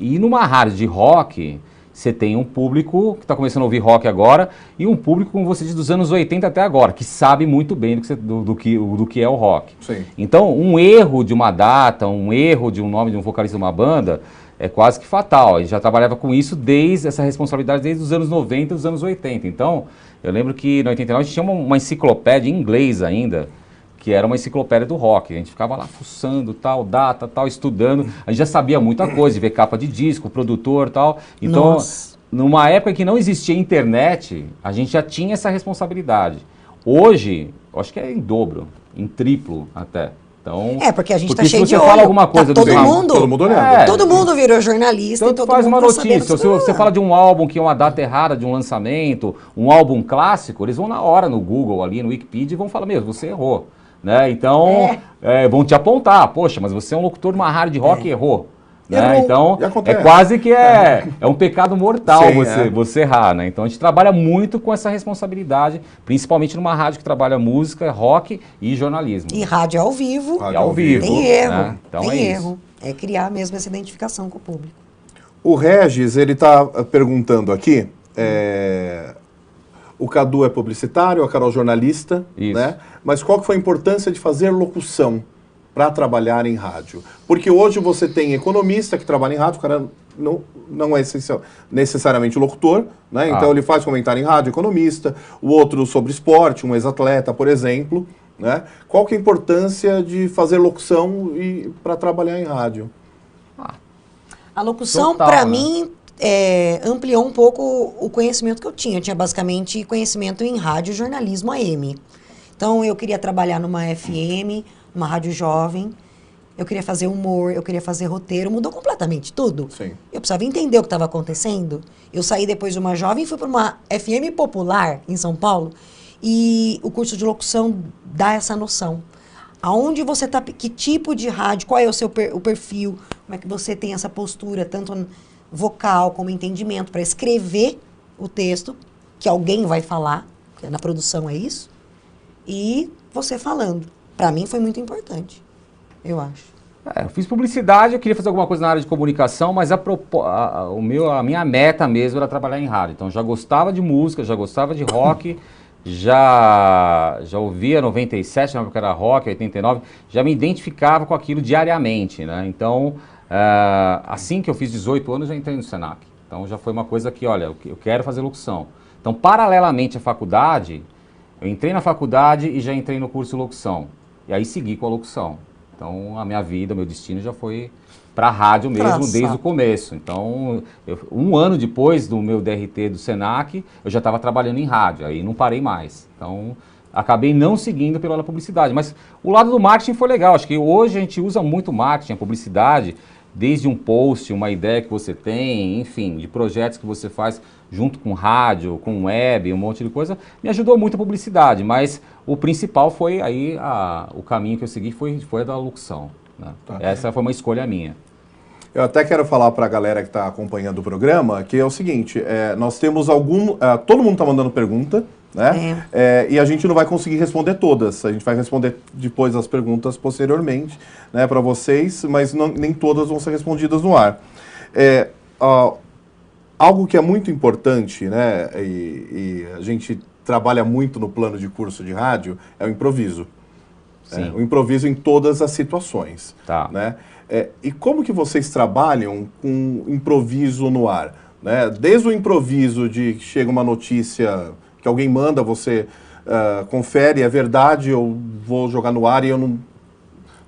E numa rádio de rock... Você tem um público que está começando a ouvir rock agora e um público, como você diz, dos anos 80 até agora, que sabe muito bem do que é o rock. Sim. Então, um erro de uma data, um erro de um nome de um vocalista de uma banda é quase que fatal. A gente já trabalhava com isso essa responsabilidade desde os anos 90 e os anos 80. Então, eu lembro que no 89 a gente tinha uma enciclopédia em inglês ainda, que era uma enciclopédia do rock. A gente ficava lá fuçando, tal, data, tal, estudando. A gente já sabia muita coisa, de ver capa de disco, produtor, tal. Então, numa época que não existia internet, a gente já tinha essa responsabilidade. Hoje, eu acho que é em dobro, em triplo até. Então, porque a gente está cheio de olho. Se você fala alguma coisa todo mundo olhando. Todo mundo virou jornalista e todo faz mundo uma notícia. Se você fala de um álbum que é uma data errada de um lançamento, um álbum clássico, eles vão na hora no Google, ali no Wikipedia, e vão falar, você errou. Né? Então, vão te apontar, poxa, mas você é um locutor de uma rádio de rock e errou. Né? Então, é quase que é um pecado mortal. Sim, você errar. Né? Então, a gente trabalha muito com essa responsabilidade, principalmente numa rádio que trabalha música, rock e jornalismo. E rádio ao vivo. Rádio ao vivo. Tem erro. Né? Então, tem erro. É criar mesmo essa identificação com o público. O Regis, ele está perguntando aqui... O Cadu é publicitário, a Carol jornalista, né? Mas qual que foi a importância de fazer locução para trabalhar em rádio? Porque hoje você tem economista que trabalha em rádio, o cara não é necessariamente locutor, né? Então ele faz comentário em rádio, economista, o outro sobre esporte, um ex-atleta, por exemplo, né? Qual que é a importância de fazer locução para trabalhar em rádio? A locução, para mim... ampliou um pouco o conhecimento que eu tinha. Eu tinha basicamente conhecimento em rádio, jornalismo AM. Então, eu queria trabalhar numa FM, numa rádio jovem. Eu queria fazer humor, eu queria fazer roteiro. Mudou completamente tudo. Sim. Eu precisava entender o que estava acontecendo. Eu saí depois de uma jovem e fui para uma FM popular em São Paulo. E o curso de locução dá essa noção. Aonde você está, que tipo de rádio, qual é o seu o perfil, como é que você tem essa postura, tanto... vocal, como entendimento, para escrever o texto, que alguém vai falar, na produção é isso, e você falando. Para mim foi muito importante, eu acho. Eu fiz publicidade, eu queria fazer alguma coisa na área de comunicação, mas a minha meta mesmo era trabalhar em rádio. Então já gostava de música, já gostava de rock, já ouvia 97, na época era rock, 89, já me identificava com aquilo diariamente, né? Então... assim que eu fiz 18 anos, eu entrei no Senac. Então já foi uma coisa que, olha, eu quero fazer locução. Então, paralelamente à faculdade, eu entrei na faculdade e já entrei no curso de locução. E aí segui com a locução. Então, a minha vida, o meu destino já foi para a rádio mesmo, desde o começo. Então, um ano depois do meu DRT do Senac, eu já estava trabalhando em rádio, aí não parei mais. Então, acabei não seguindo pela publicidade. Mas o lado do marketing foi legal. Acho que hoje a gente usa muito marketing, a publicidade, desde um post, uma ideia que você tem, enfim, de projetos que você faz junto com rádio, com web, um monte de coisa, me ajudou muito a publicidade, mas o principal foi aí, o caminho que eu segui foi a da locução, né? Tá. Essa foi uma escolha minha. Eu até quero falar para a galera que está acompanhando o programa, que é o seguinte, nós temos todo mundo está mandando pergunta, né? E a gente não vai conseguir responder todas, a gente vai responder depois as perguntas posteriormente, né, para vocês, mas nem todas vão ser respondidas no ar. Algo que é muito importante, né, e a gente trabalha muito no plano de curso de rádio, é o improviso. O improviso em todas as situações. Tá. Né? E como que vocês trabalham com improviso no ar? Né? Desde o improviso de que chega uma notícia que alguém manda, você confere, é verdade, eu vou jogar no ar e eu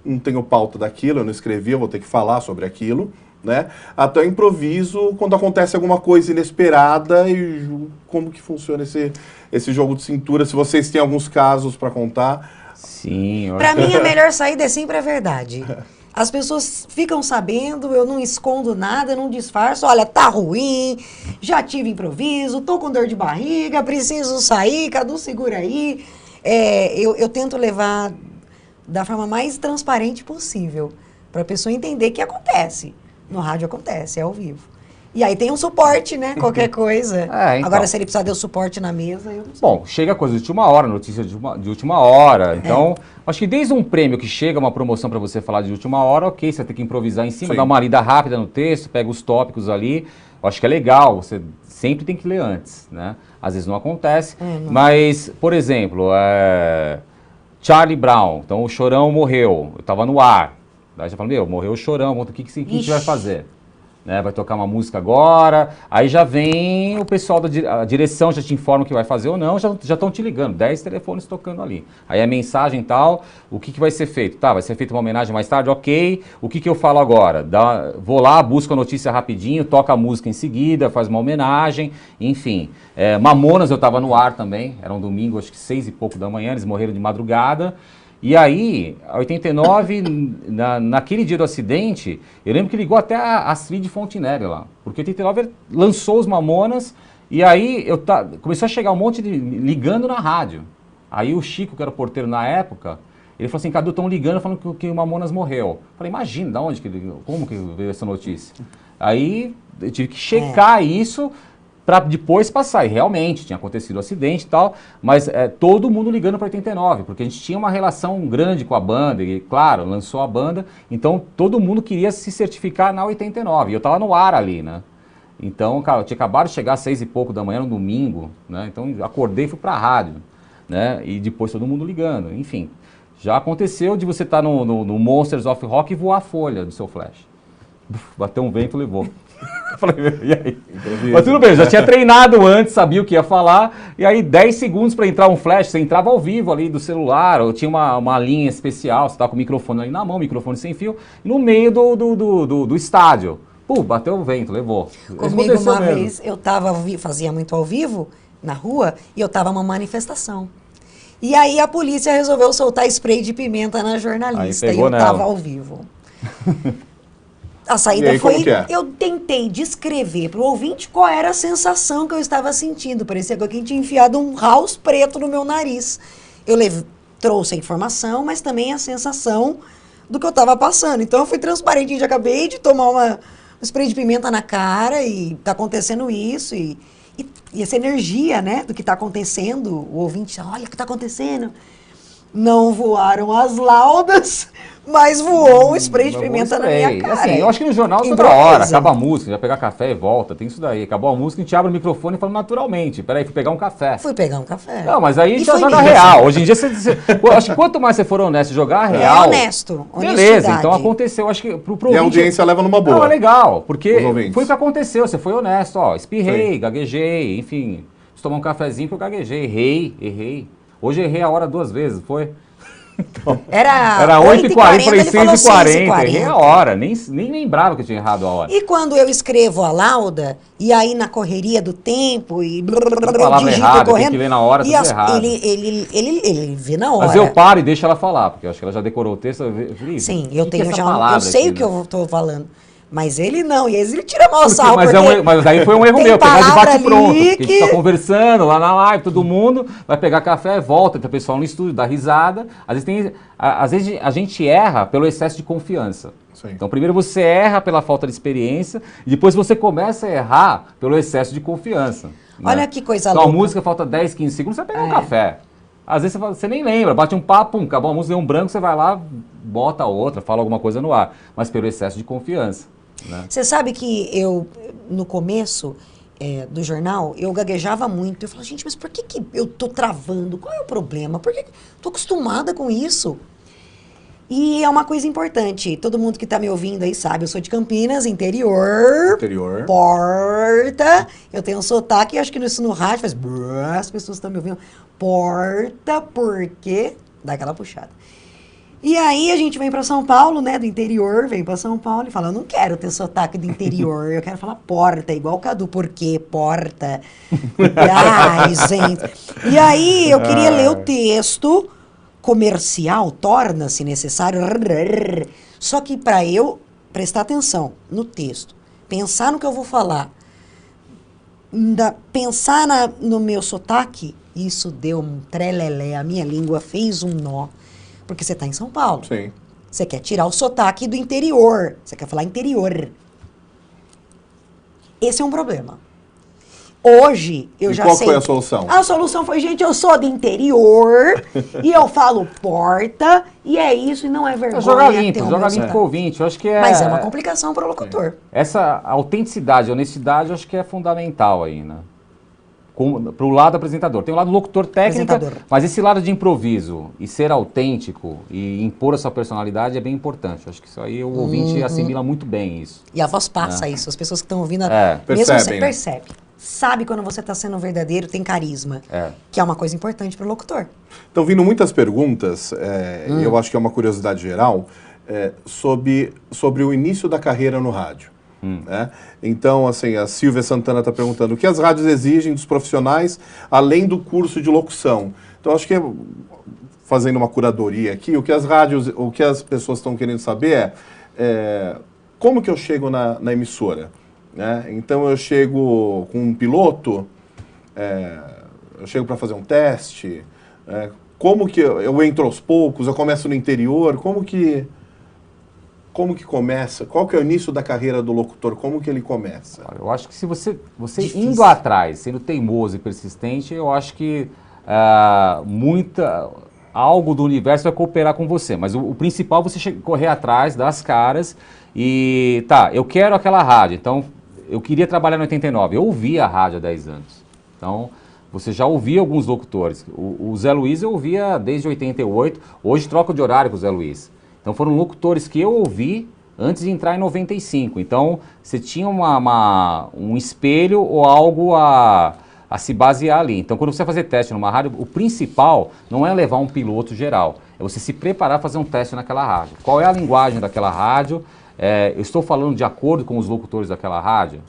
não tenho pauta daquilo, eu não escrevi, eu vou ter que falar sobre aquilo. Né? Até o improviso quando acontece alguma coisa inesperada e como que funciona esse jogo de cintura, se vocês têm alguns casos para contar. Sim. Para mim a melhor saída é sempre a verdade. As pessoas ficam sabendo, eu não escondo nada, não disfarço, olha, tá ruim, já tive improviso, tô com dor de barriga, preciso sair, Cadu segura aí. Eu tento levar da forma mais transparente possível, para a pessoa entender que acontece. No rádio acontece, é ao vivo. E aí tem um suporte, né? Qualquer coisa. Então. Agora, se ele precisar de um suporte na mesa, eu não sei. Bom, chega coisa de última hora, notícia de última hora. Então, acho que desde um prêmio que chega, uma promoção para você falar de última hora, ok, você vai ter que improvisar em cima, dar uma lida rápida no texto, pega os tópicos ali. Eu acho que é legal, você sempre tem que ler antes, né? Às vezes não acontece. Mas, por exemplo, Charlie Brown, então o Chorão morreu, eu estava no ar. Daí já fala, morreu o Chorão, o que a gente vai fazer? Né, vai tocar uma música agora, aí já vem o pessoal da direção, já te informa o que vai fazer ou não, já estão te ligando, 10 telefones tocando ali. Aí a mensagem e tal, o que vai ser feito? Tá, vai ser feita uma homenagem mais tarde, ok, o que eu falo agora? Vou lá, busco a notícia rapidinho, toca a música em seguida, faz uma homenagem, enfim. Mamonas eu estava no ar também, era um domingo, acho que 6 e pouco da manhã, eles morreram de madrugada. E aí, a 89, naquele dia do acidente, eu lembro que ligou até a Astrid Fontinelli lá. Porque 89 lançou os Mamonas e aí começou a chegar um monte de ligando na rádio. Aí o Chico, que era o porteiro na época, ele falou assim, Cadu, estão ligando falando que o Mamonas morreu. Eu falei, imagina, da onde como que veio essa notícia? Aí eu tive que checar isso para depois passar. E realmente tinha acontecido o acidente e tal, mas todo mundo ligando para 89, porque a gente tinha uma relação grande com a banda, e claro, lançou a banda, então todo mundo queria se certificar na 89, e eu estava no ar ali, né? Então, cara, eu tinha acabado de chegar às 6 e pouco da manhã, no domingo, né? Então acordei e fui para a rádio, né? E depois todo mundo ligando, enfim. Já aconteceu de você estar no Monsters of Rock e voar a folha do seu flash. Bateu um vento e levou. Eu falei, e aí? Mas tudo bem, já tinha treinado antes, sabia o que ia falar, e aí 10 segundos para entrar um flash, você entrava ao vivo ali do celular, ou tinha uma linha especial, você estava com o microfone ali na mão, microfone sem fio, no meio do estádio. Pô, bateu o vento, levou. Comigo uma vez, eu fazia muito ao vivo, na rua, e eu estava numa manifestação. E aí a polícia resolveu soltar spray de pimenta na jornalista, e eu estava ao vivo. A saída aí, foi, eu tentei descrever para o ouvinte qual era a sensação que eu estava sentindo. Parecia que alguém tinha enfiado um house preto no meu nariz. Eu trouxe a informação, mas também a sensação do que eu estava passando. Então eu fui transparente, já acabei de tomar um spray de pimenta na cara e está acontecendo isso. E essa energia, né, do que está acontecendo, o ouvinte, olha o que está acontecendo. Não voaram as laudas, mas voou um spray de pimenta na minha cara. Assim, eu acho que no jornal toda Improvisa. hora, acaba a música, já pegar café e volta, tem isso daí. Acabou a música, a gente abre o microfone e fala naturalmente. Peraí, fui pegar um café. Fui pegar um café. Não, mas aí E já foi joga mesmo. real. Hoje em dia, eu acho que quanto mais você for honesto e jogar real... É honesto, Beleza, honestidade. então aconteceu, acho que pro E a ouvinte- audiência leva numa boa. Não, é legal, porque Os ouvintes. foi o que aconteceu, você foi honesto, ó, espirrei, Sim. gaguejei, enfim, preciso tomar um cafezinho que eu gaguejei, errei. Hoje eu errei a hora 2 vezes, foi? Era 8h40, falei ele falou 6h40, errei a hora, nem lembrava que eu tinha errado a hora. E quando eu escrevo a lauda, e aí na correria do tempo, e Palavra errada, tem que ler na hora, e tudo errado. ele vê na hora. Mas eu paro e deixo ela falar, porque eu acho que ela já decorou o texto. Eu falei, Sim, "Que eu que tenho é essa já palavra eu sei aqui, o que né?" eu estou falando. Mas ele não, e ele tira mal Porque- sal, mas, porque mas aí foi um erro tem meu, pegar de palavra bate pronto. ali Porque a gente que- tá conversando lá na live, todo mundo vai pegar café, volta, tem o pessoal no estúdio, dá risada. Às vezes a gente erra pelo excesso de confiança. Sim. Então primeiro você erra pela falta de experiência, e depois você começa a errar pelo excesso de confiança. né? Olha que coisa Então a louca. música falta 10, 15 segundos, você vai pegar um café. Às vezes você nem lembra, bate um papo, acabou a música, deu um branco, você vai lá, bota outra, fala alguma coisa no ar. Mas pelo excesso de confiança. Né? Você sabe que eu, no começo do jornal, eu gaguejava muito. Eu falava, gente, mas por que eu tô travando? Qual é o problema? Por que tô acostumada com isso? E é uma coisa importante. Todo mundo que tá me ouvindo aí sabe, eu sou de Campinas, interior. Interior. Porta. Eu tenho um sotaque, acho que isso no rádio faz... brrr, as pessoas estão me ouvindo. Porta, porque... Dá aquela puxada. E aí a gente vem para São Paulo, né, do interior, vem para São Paulo e fala, eu não quero ter sotaque do interior, eu quero falar porta, igual o Cadu, por quê? Porta. Ai, gente. E aí eu queria ler o texto comercial, torna-se necessário, só que para eu prestar atenção no texto, pensar no que eu vou falar, ainda pensar no meu sotaque, isso deu um trelelé, a minha língua fez um nó. Porque você está em São Paulo. Sim. Você quer tirar o sotaque do interior. Você quer falar interior. Esse é um problema. Hoje, eu E já qual sei... foi a solução? A solução foi, gente, eu sou do interior e eu falo porta e é isso e não é vergonha. Joga ter limpo o joga meu limpo sotaque. com o ouvinte. Eu acho que Mas é uma complicação para o locutor. Essa autenticidade, honestidade, eu acho que é fundamental aí, né? Para o lado apresentador. Tem o lado locutor técnico, Apresentador. mas esse lado de improviso e ser autêntico e impor a sua personalidade é bem importante. Eu acho que isso aí o ouvinte assimila muito bem isso. E a voz passa isso. As pessoas que estão ouvindo, É. mesmo Percebem, você né? percebe. Sabe quando você está sendo verdadeiro, tem carisma. É. Que é uma coisa importante para o locutor. Estão vindo muitas perguntas, e eu acho que é uma curiosidade geral, sobre o início da carreira no rádio. Né? Então, assim, a Silvia Santana está perguntando o que as rádios exigem dos profissionais além do curso de locução. Então, acho que fazendo uma curadoria aqui, o que as pessoas estão querendo saber é como que eu chego na emissora. Né? Então, eu chego com um piloto, eu chego para fazer um teste, como que eu entro aos poucos, eu começo no interior, como que começa? Qual que é o início da carreira do locutor? Como que ele começa? Eu acho que se você Difícil. indo atrás, sendo teimoso e persistente, eu acho que algo do universo vai cooperar com você. Mas o principal é você correr atrás das caras e, eu quero aquela rádio. Então, eu queria trabalhar no 89. Eu ouvia a rádio há 10 anos. Então, você já ouvia alguns locutores. O Zé Luiz eu ouvia desde 88. Hoje troco de horário com o Zé Luiz. Então foram locutores que eu ouvi antes de entrar em 95. Então você tinha um espelho ou algo a se basear ali. Então quando você vai fazer teste numa rádio, o principal não é levar um piloto geral. É você se preparar a fazer um teste naquela rádio. Qual é a linguagem daquela rádio? Eu estou falando de acordo com os locutores daquela rádio?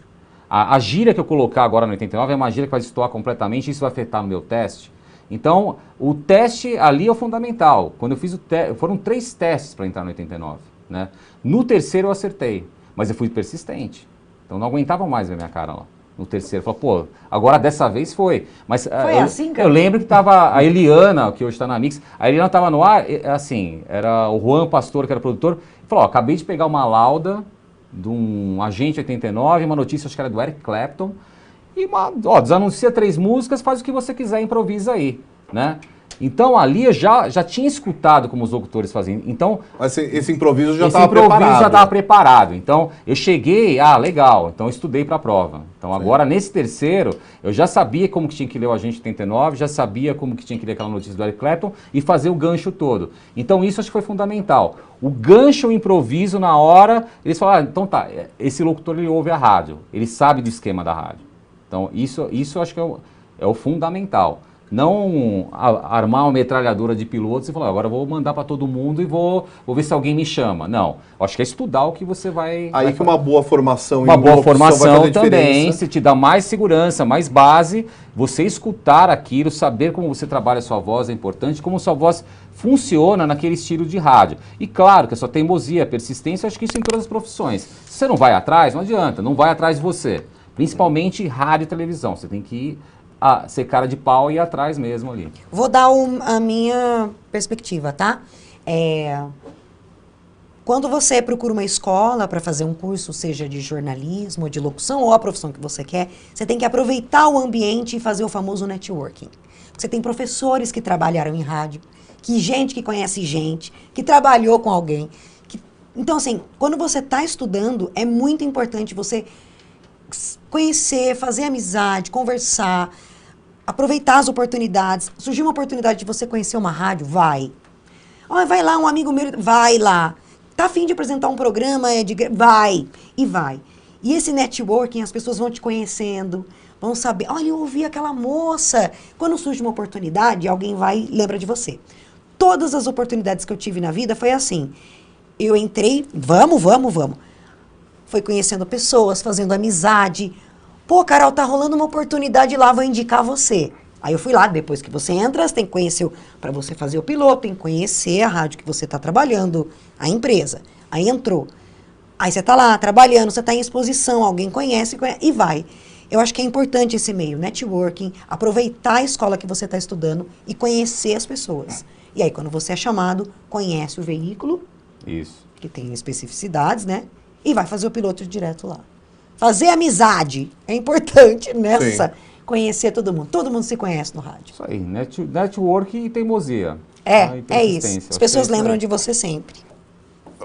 A gíria que eu colocar agora no 89 é uma gíria que vai destoar completamente, isso vai afetar no meu teste. Então, o teste ali é o fundamental. Quando eu fiz o teste, foram 3 testes para entrar no 89. Né? No terceiro eu acertei, mas eu fui persistente. Então não aguentava mais ver minha cara lá. No terceiro, eu falei, agora dessa vez foi. Mas Foi assim, cara? eu lembro que estava a Eliana, que hoje está na Mix, a Eliana estava no ar, assim, era o Juan Pastor, que era produtor, falou, acabei de pegar uma lauda de um agente 89, uma notícia, acho que era do Eric Clapton, e desanuncia 3 músicas, faz o que você quiser, improvisa aí, né? Então ali eu já tinha escutado como os locutores faziam. Então Mas esse improviso já esse estava improviso preparado. já estava preparado. Então eu cheguei, legal, então eu estudei para a prova. Então agora nesse terceiro, eu já sabia como que tinha que ler o Agente 89, já sabia como que tinha que ler aquela notícia do Eric Clapton e fazer o gancho todo. Então isso acho que foi fundamental. O gancho, o improviso na hora, eles falaram, então tá, esse locutor ele ouve a rádio, ele sabe do esquema da rádio. Então isso eu acho que é o fundamental. Não armar uma metralhadora de pilotos e falar, agora eu vou mandar para todo mundo e vou ver se alguém me chama. Não, eu acho que é estudar o que você vai... Aí que uma boa formação Uma boa formação vai fazer também, diferença. se te dá mais segurança, mais base, você escutar aquilo, saber como você trabalha a sua voz é importante, como sua voz funciona naquele estilo de rádio. E claro que a sua teimosia, a persistência, eu acho que isso em todas as profissões. Se você não vai atrás, não adianta, não vai atrás de você. Principalmente rádio e televisão, você tem que ir ser cara de pau e ir atrás mesmo ali. Vou dar a minha perspectiva, tá? Quando você procura uma escola para fazer um curso, seja de jornalismo, de locução ou a profissão que você quer, você tem que aproveitar o ambiente e fazer o famoso networking. Você tem professores que trabalharam em rádio, gente que conhece gente, que trabalhou com alguém. Então, assim, quando você está estudando, é muito importante você conhecer, fazer amizade, conversar, aproveitar as oportunidades. Surgiu uma oportunidade de você conhecer uma rádio? Vai. Vai lá, um amigo meu, vai lá. Tá a fim de apresentar um programa? Vai. E vai. E esse networking, as pessoas vão te conhecendo, vão saber, olha, eu ouvi aquela moça. Quando surge uma oportunidade, alguém vai e lembra de você. Todas as oportunidades que eu tive na vida foi assim. Eu entrei, vamos. Foi conhecendo pessoas, fazendo amizade. Pô, Carol, tá rolando uma oportunidade lá, vou indicar você. Aí eu fui lá, depois que você entra, você tem que conhecer, para você fazer o piloto, tem que conhecer a rádio que você tá trabalhando, a empresa. Aí entrou. Aí você tá lá, trabalhando, você tá em exposição, alguém conhece e vai. Eu acho que é importante esse meio, networking, aproveitar a escola que você tá estudando e conhecer as pessoas. E aí, quando você é chamado, conhece o veículo, Isso. que tem especificidades, né? E vai fazer o piloto direto lá. Fazer amizade é importante nessa. Sim. Conhecer todo mundo. Todo mundo se conhece no rádio. Isso aí, network e teimosia. É isso. As pessoas lembram de você sempre.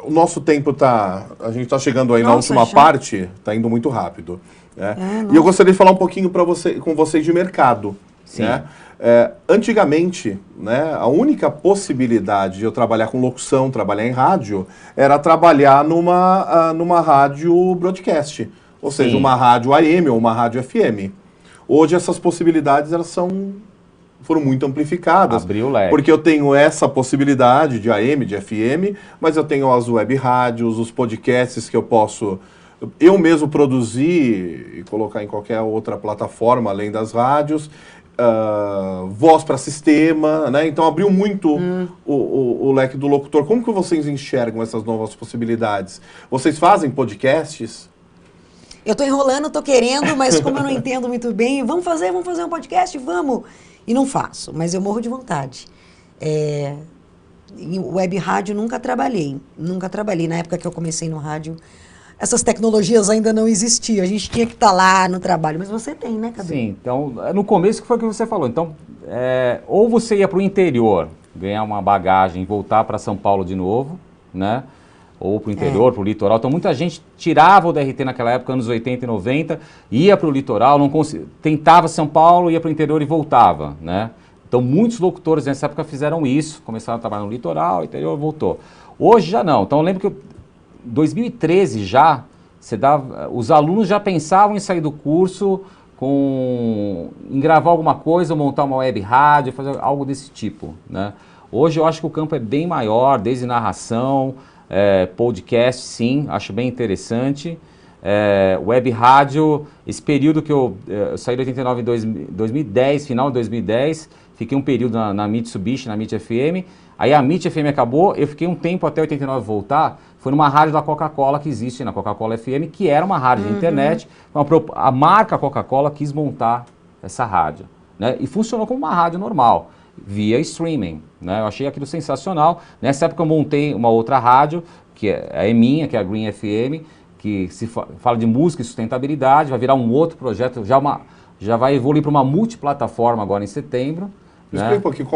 O nosso tempo a gente está chegando aí na última parte, está indo muito rápido. Né? E eu gostaria de falar um pouquinho com vocês de mercado. Sim. Né? Antigamente, né, a única possibilidade de eu trabalhar com locução, trabalhar em rádio, era trabalhar numa rádio broadcast. Ou seja, uma rádio AM ou uma rádio FM. Hoje essas possibilidades foram muito amplificadas. Abriu o leque. Porque eu tenho essa possibilidade de AM, de FM, mas eu tenho as web rádios, os podcasts que eu posso eu mesmo produzir e colocar em qualquer outra plataforma além das rádios. Voz para sistema, né? Então abriu muito o leque do locutor. Como que vocês enxergam essas novas possibilidades? Vocês fazem podcasts? Eu tô enrolando, tô querendo, mas como eu não entendo muito bem, vamos fazer um podcast, vamos. E não faço, mas eu morro de vontade. Em web rádio nunca trabalhei. Na época que eu comecei no rádio, essas tecnologias ainda não existiam. A gente tinha que estar lá no trabalho. Mas você tem, né, Cabelo? Sim, então, no começo que foi o que você falou. Então, ou você ia para o interior, ganhar uma bagagem e voltar para São Paulo de novo, né? Ou para o interior, para o litoral. Então, muita gente tirava o DRT naquela época, anos 80 e 90, ia para o litoral, tentava São Paulo, ia para o interior e voltava, né? Então, muitos locutores nessa época fizeram isso, começaram a trabalhar no litoral, interior, voltou. Hoje já não. Então, eu lembro que em 2013 já, os alunos já pensavam em sair do curso em gravar alguma coisa, montar uma web rádio, fazer algo desse tipo, né? Hoje eu acho que o campo é bem maior, desde narração, podcast, sim, acho bem interessante. Web rádio, esse período que eu saí de 89 em 2010, final de 2010, fiquei um período na Mitsubishi, na MIT FM, aí a MIT FM acabou, eu fiquei um tempo até 89 voltar, foi numa rádio da Coca-Cola que existe na Coca-Cola FM, que era uma rádio de internet, a marca Coca-Cola quis montar essa rádio, né? E funcionou como uma rádio normal, via streaming, né? Eu achei aquilo sensacional. Nessa época eu montei uma outra rádio, que é minha, que é a Green FM, que se fala de música e sustentabilidade, vai virar um outro projeto, já vai evoluir para uma multiplataforma agora em setembro, Explica um pouquinho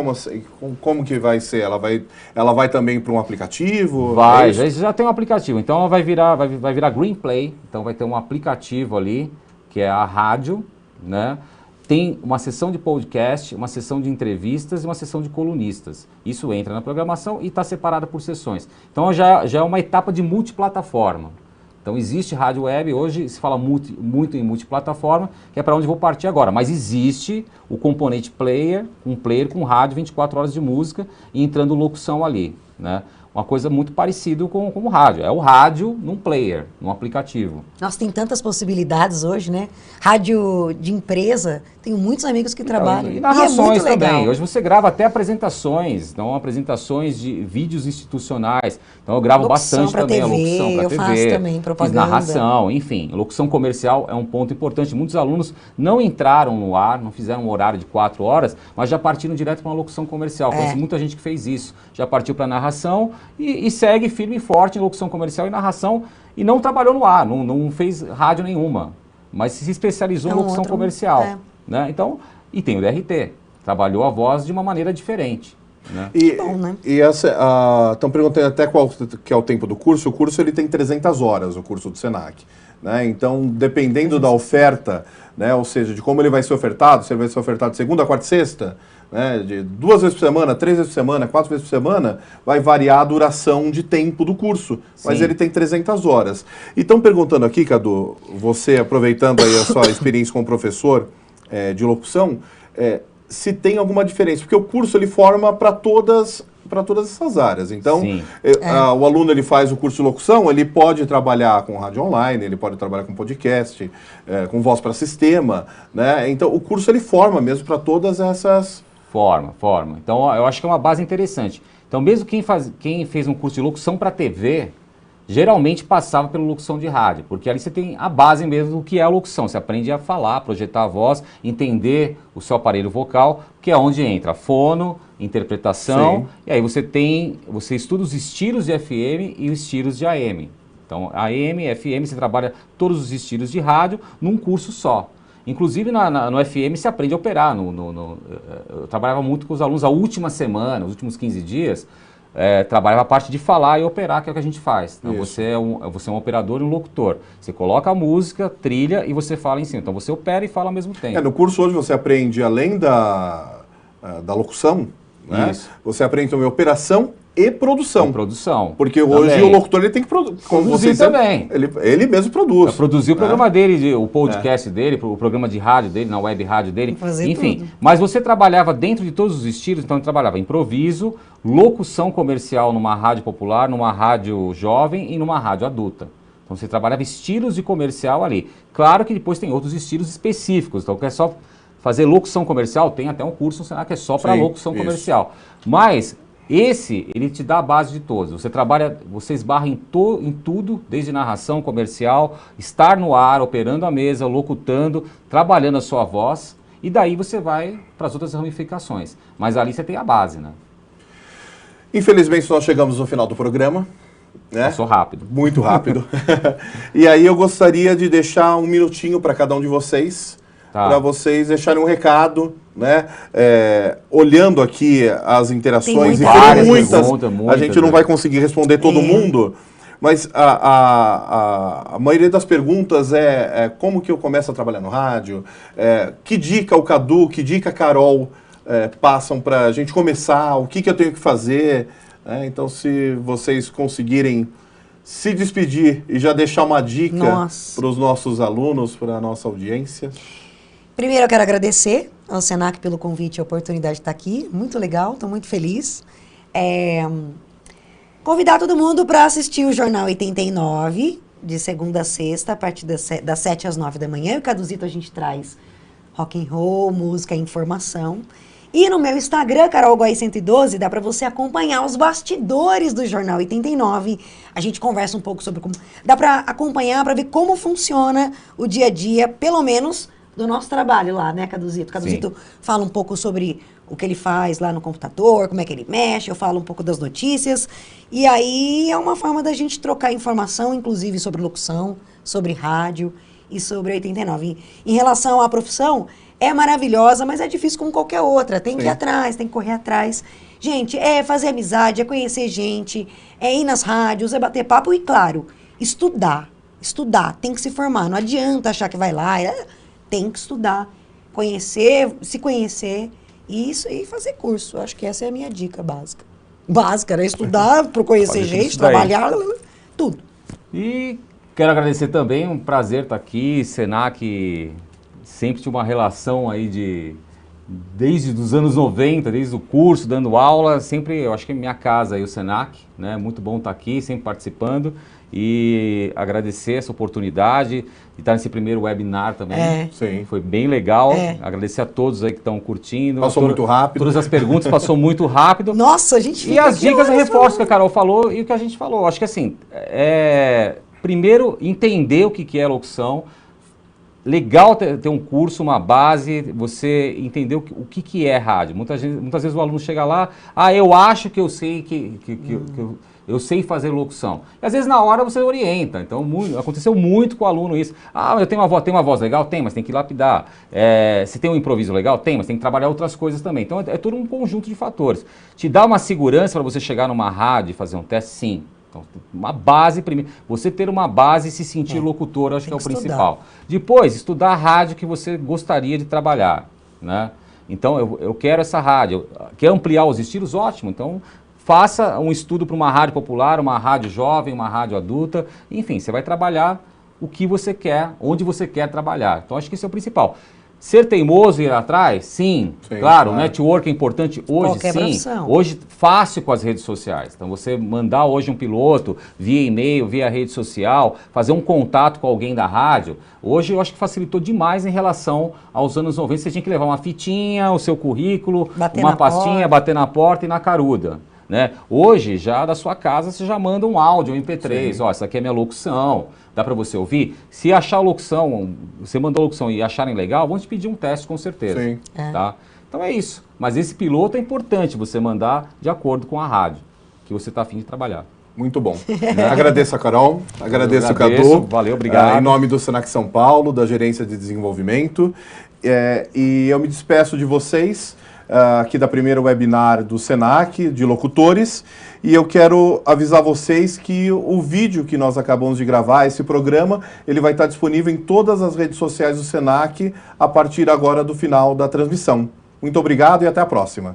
como que vai ser. Ela vai também para um aplicativo? Vai, já tem um aplicativo. Então ela vai virar Green Play. Então vai ter um aplicativo ali, que é a rádio, né? Tem uma sessão de podcast, uma sessão de entrevistas e uma sessão de colunistas. Isso entra na programação e está separada por sessões. Então já é uma etapa de multiplataforma. Então existe rádio web, hoje se fala muito em multiplataforma, que é para onde vou partir agora. Mas existe o componente player, um player com rádio 24 horas de música e entrando locução ali, né? Uma coisa muito parecida com o rádio. É o rádio num player, num aplicativo. Nossa, tem tantas possibilidades hoje, né? Rádio de empresa, tenho muitos amigos que trabalham. E narrações é muito também. legal. Hoje você grava até apresentações, então apresentações de vídeos institucionais. Então eu gravo Locução bastante pra também a TV, locução para eu TV. faço também Fiz propaganda. narração, enfim. Locução comercial é um ponto importante. Muitos alunos não entraram no ar, não fizeram um horário de 4 horas, mas já partiram direto para uma locução comercial. Conheço muita gente que fez isso. Já partiu para narração e segue firme e forte em locução comercial e narração e não trabalhou no ar, não fez rádio nenhuma, mas se especializou em locução comercial. Né? Então, e tem o DRT, trabalhou a voz de uma maneira diferente. Né? Estão perguntando até qual que é o tempo do curso. O curso ele tem 300 horas, o curso do Senac. Né? Então, dependendo da oferta, né? Ou seja, de como ele vai ser ofertado, se ele vai ser ofertado de segunda, quarta e sexta, né? De 2 vezes por semana, 3 vezes por semana, 4 vezes por semana, vai variar a duração de tempo do curso. Sim. Mas ele tem 300 horas. E estão perguntando aqui, Cadu, você aproveitando aí a sua experiência como professor de locução, se tem alguma diferença, porque o curso ele forma para todas essas áreas. Então, o aluno ele faz o curso de locução, ele pode trabalhar com rádio online, ele pode trabalhar com podcast, com voz para sistema, né? Então, o curso ele forma mesmo para todas essas... Forma. Então, eu acho que é uma base interessante. Então, mesmo quem fez um curso de locução para TV, geralmente passava pela locução de rádio, porque ali você tem a base mesmo do que é a locução. Você aprende a falar, projetar a voz, entender o seu aparelho vocal, que é onde entra fono, interpretação, sim. E aí você estuda os estilos de FM e os estilos de AM. Então, AM, FM, você trabalha todos os estilos de rádio num curso só. Inclusive no FM se aprende a operar. Eu trabalhava muito com os alunos a última semana, os últimos 15 dias, trabalhava a parte de falar e operar, que é o que a gente faz. Então, você é um operador e um locutor. Você coloca a música, trilha e você fala em cima. Então você opera e fala ao mesmo tempo. No curso hoje você aprende, além da locução, né? Você aprende também operação e produção. Porque hoje o locutor ele tem que produzir também. Ele mesmo produz. Produzir o programa dele, o podcast dele, o programa de rádio dele, na web rádio dele. Enfim, tudo. Mas você trabalhava dentro de todos os estilos, então trabalhava improviso, locução comercial numa rádio popular, numa rádio jovem e numa rádio adulta. Então você trabalhava estilos de comercial ali. Claro que depois tem outros estilos específicos, então que é só fazer locução comercial, tem até um curso no Senac que é só para locução comercial. Mas ele te dá a base de todos. Você esbarra em tudo, desde narração comercial, estar no ar, operando a mesa, locutando, trabalhando a sua voz, e daí você vai para as outras ramificações. Mas ali você tem a base, né? Infelizmente nós chegamos no final do programa. Né? Passou rápido. Muito rápido. E aí eu gostaria de deixar um minutinho para cada um de vocês, para vocês deixarem um recado, né? Olhando aqui as interações, e foram muitas, a gente não vai conseguir responder todo mundo, mas a maioria das perguntas é como que eu começo a trabalhar no rádio, que dica o Cadu, que dica a Carol passam para a gente começar, o que eu tenho que fazer. Então, se vocês conseguirem se despedir e já deixar uma dica para os nossos alunos, para a nossa audiência. Primeiro, eu quero agradecer ao Senac pelo convite e a oportunidade de estar aqui. Muito legal, estou muito feliz. Convidar todo mundo para assistir o Jornal 89, de segunda a sexta, a partir das 7 às 9 da manhã. E o Caduzito a gente traz rock and roll, música e informação. E no meu Instagram, CarolGoi112, dá para você acompanhar os bastidores do Jornal 89. A gente conversa um pouco sobre como... Dá para acompanhar, para ver como funciona o dia a dia, pelo menos do nosso trabalho lá, né, Caduzito? Caduzito fala um pouco sobre o que ele faz lá no computador, como é que ele mexe, eu falo um pouco das notícias. E aí é uma forma da gente trocar informação, inclusive sobre locução, sobre rádio e sobre 89. Em relação à profissão, é maravilhosa, mas é difícil como qualquer outra. Tem que ir atrás, tem que correr atrás. Gente, é fazer amizade, é conhecer gente, é ir nas rádios, é bater papo e, claro, estudar. Estudar, tem que se formar. Não adianta achar que vai lá, tem que estudar, conhecer, se conhecer e fazer curso. Acho que essa é a minha dica básica. Básica, né? Estudar, para conhecer gente, trabalhar, tudo. E quero agradecer também, um prazer estar aqui. Senac sempre tinha uma relação aí desde os anos 90, desde o curso, dando aula, sempre, eu acho que é minha casa aí, o Senac, né? Muito bom estar aqui, sempre participando. E agradecer essa oportunidade de estar nesse primeiro webinar também. Sim. Foi bem legal. Agradecer a todos aí que estão curtindo. Passou muito rápido. Todas as perguntas passou muito rápido. Nossa, a gente fica E as dicas eu reforço falando. que a Carol falou e o que a gente falou. Acho que assim, primeiro entender o que é locução. Legal ter um curso, uma base, você entender o que é rádio. Muitas vezes o aluno chega lá, eu acho que eu sei eu sei fazer locução. E às vezes na hora você orienta. Então aconteceu muito com o aluno isso. Eu tenho uma voz legal? Tem, mas tem que lapidar. Você tem um improviso legal? Tem, mas tem que trabalhar outras coisas também. Então é todo um conjunto de fatores. Te dá uma segurança para você chegar numa rádio e fazer um teste? Sim. Então, uma base primeiro. Você ter uma base e se sentir locutor, acho que é o principal. Depois, estudar a rádio que você gostaria de trabalhar, né? Então, eu quero essa rádio. Quer ampliar os estilos? Ótimo. Então, faça um estudo para uma rádio popular, uma rádio jovem, uma rádio adulta. Enfim, você vai trabalhar o que você quer, onde você quer trabalhar. Então, acho que isso é o principal. Ser teimoso e ir atrás? Sim, claro. O network é importante hoje, qualquer sim. profissão. Hoje, fácil com as redes sociais. Então, você mandar hoje um piloto via e-mail, via rede social, fazer um contato com alguém da rádio, hoje eu acho que facilitou demais em relação aos anos 90. Você tinha que levar uma fitinha, o seu currículo, uma pastinha, bater na porta e na caruda. Né? Hoje, já da sua casa, você já manda um áudio, um MP3, essa aqui é minha locução, dá para você ouvir? Se achar a locução, você mandou a locução e acharem legal, vão te pedir um teste com certeza. Sim. Tá? Então é isso. Mas esse piloto é importante você mandar de acordo com a rádio que você está a fim de trabalhar. Muito bom. Agradeço a Carol, agradeço o Cadu. Valeu, obrigado. Em nome do Senac São Paulo, da Gerência de Desenvolvimento. E eu me despeço de vocês aqui da primeira webinar do Senac, de locutores, e eu quero avisar vocês que o vídeo que nós acabamos de gravar, esse programa, ele vai estar disponível em todas as redes sociais do Senac a partir agora do final da transmissão. Muito obrigado e até a próxima.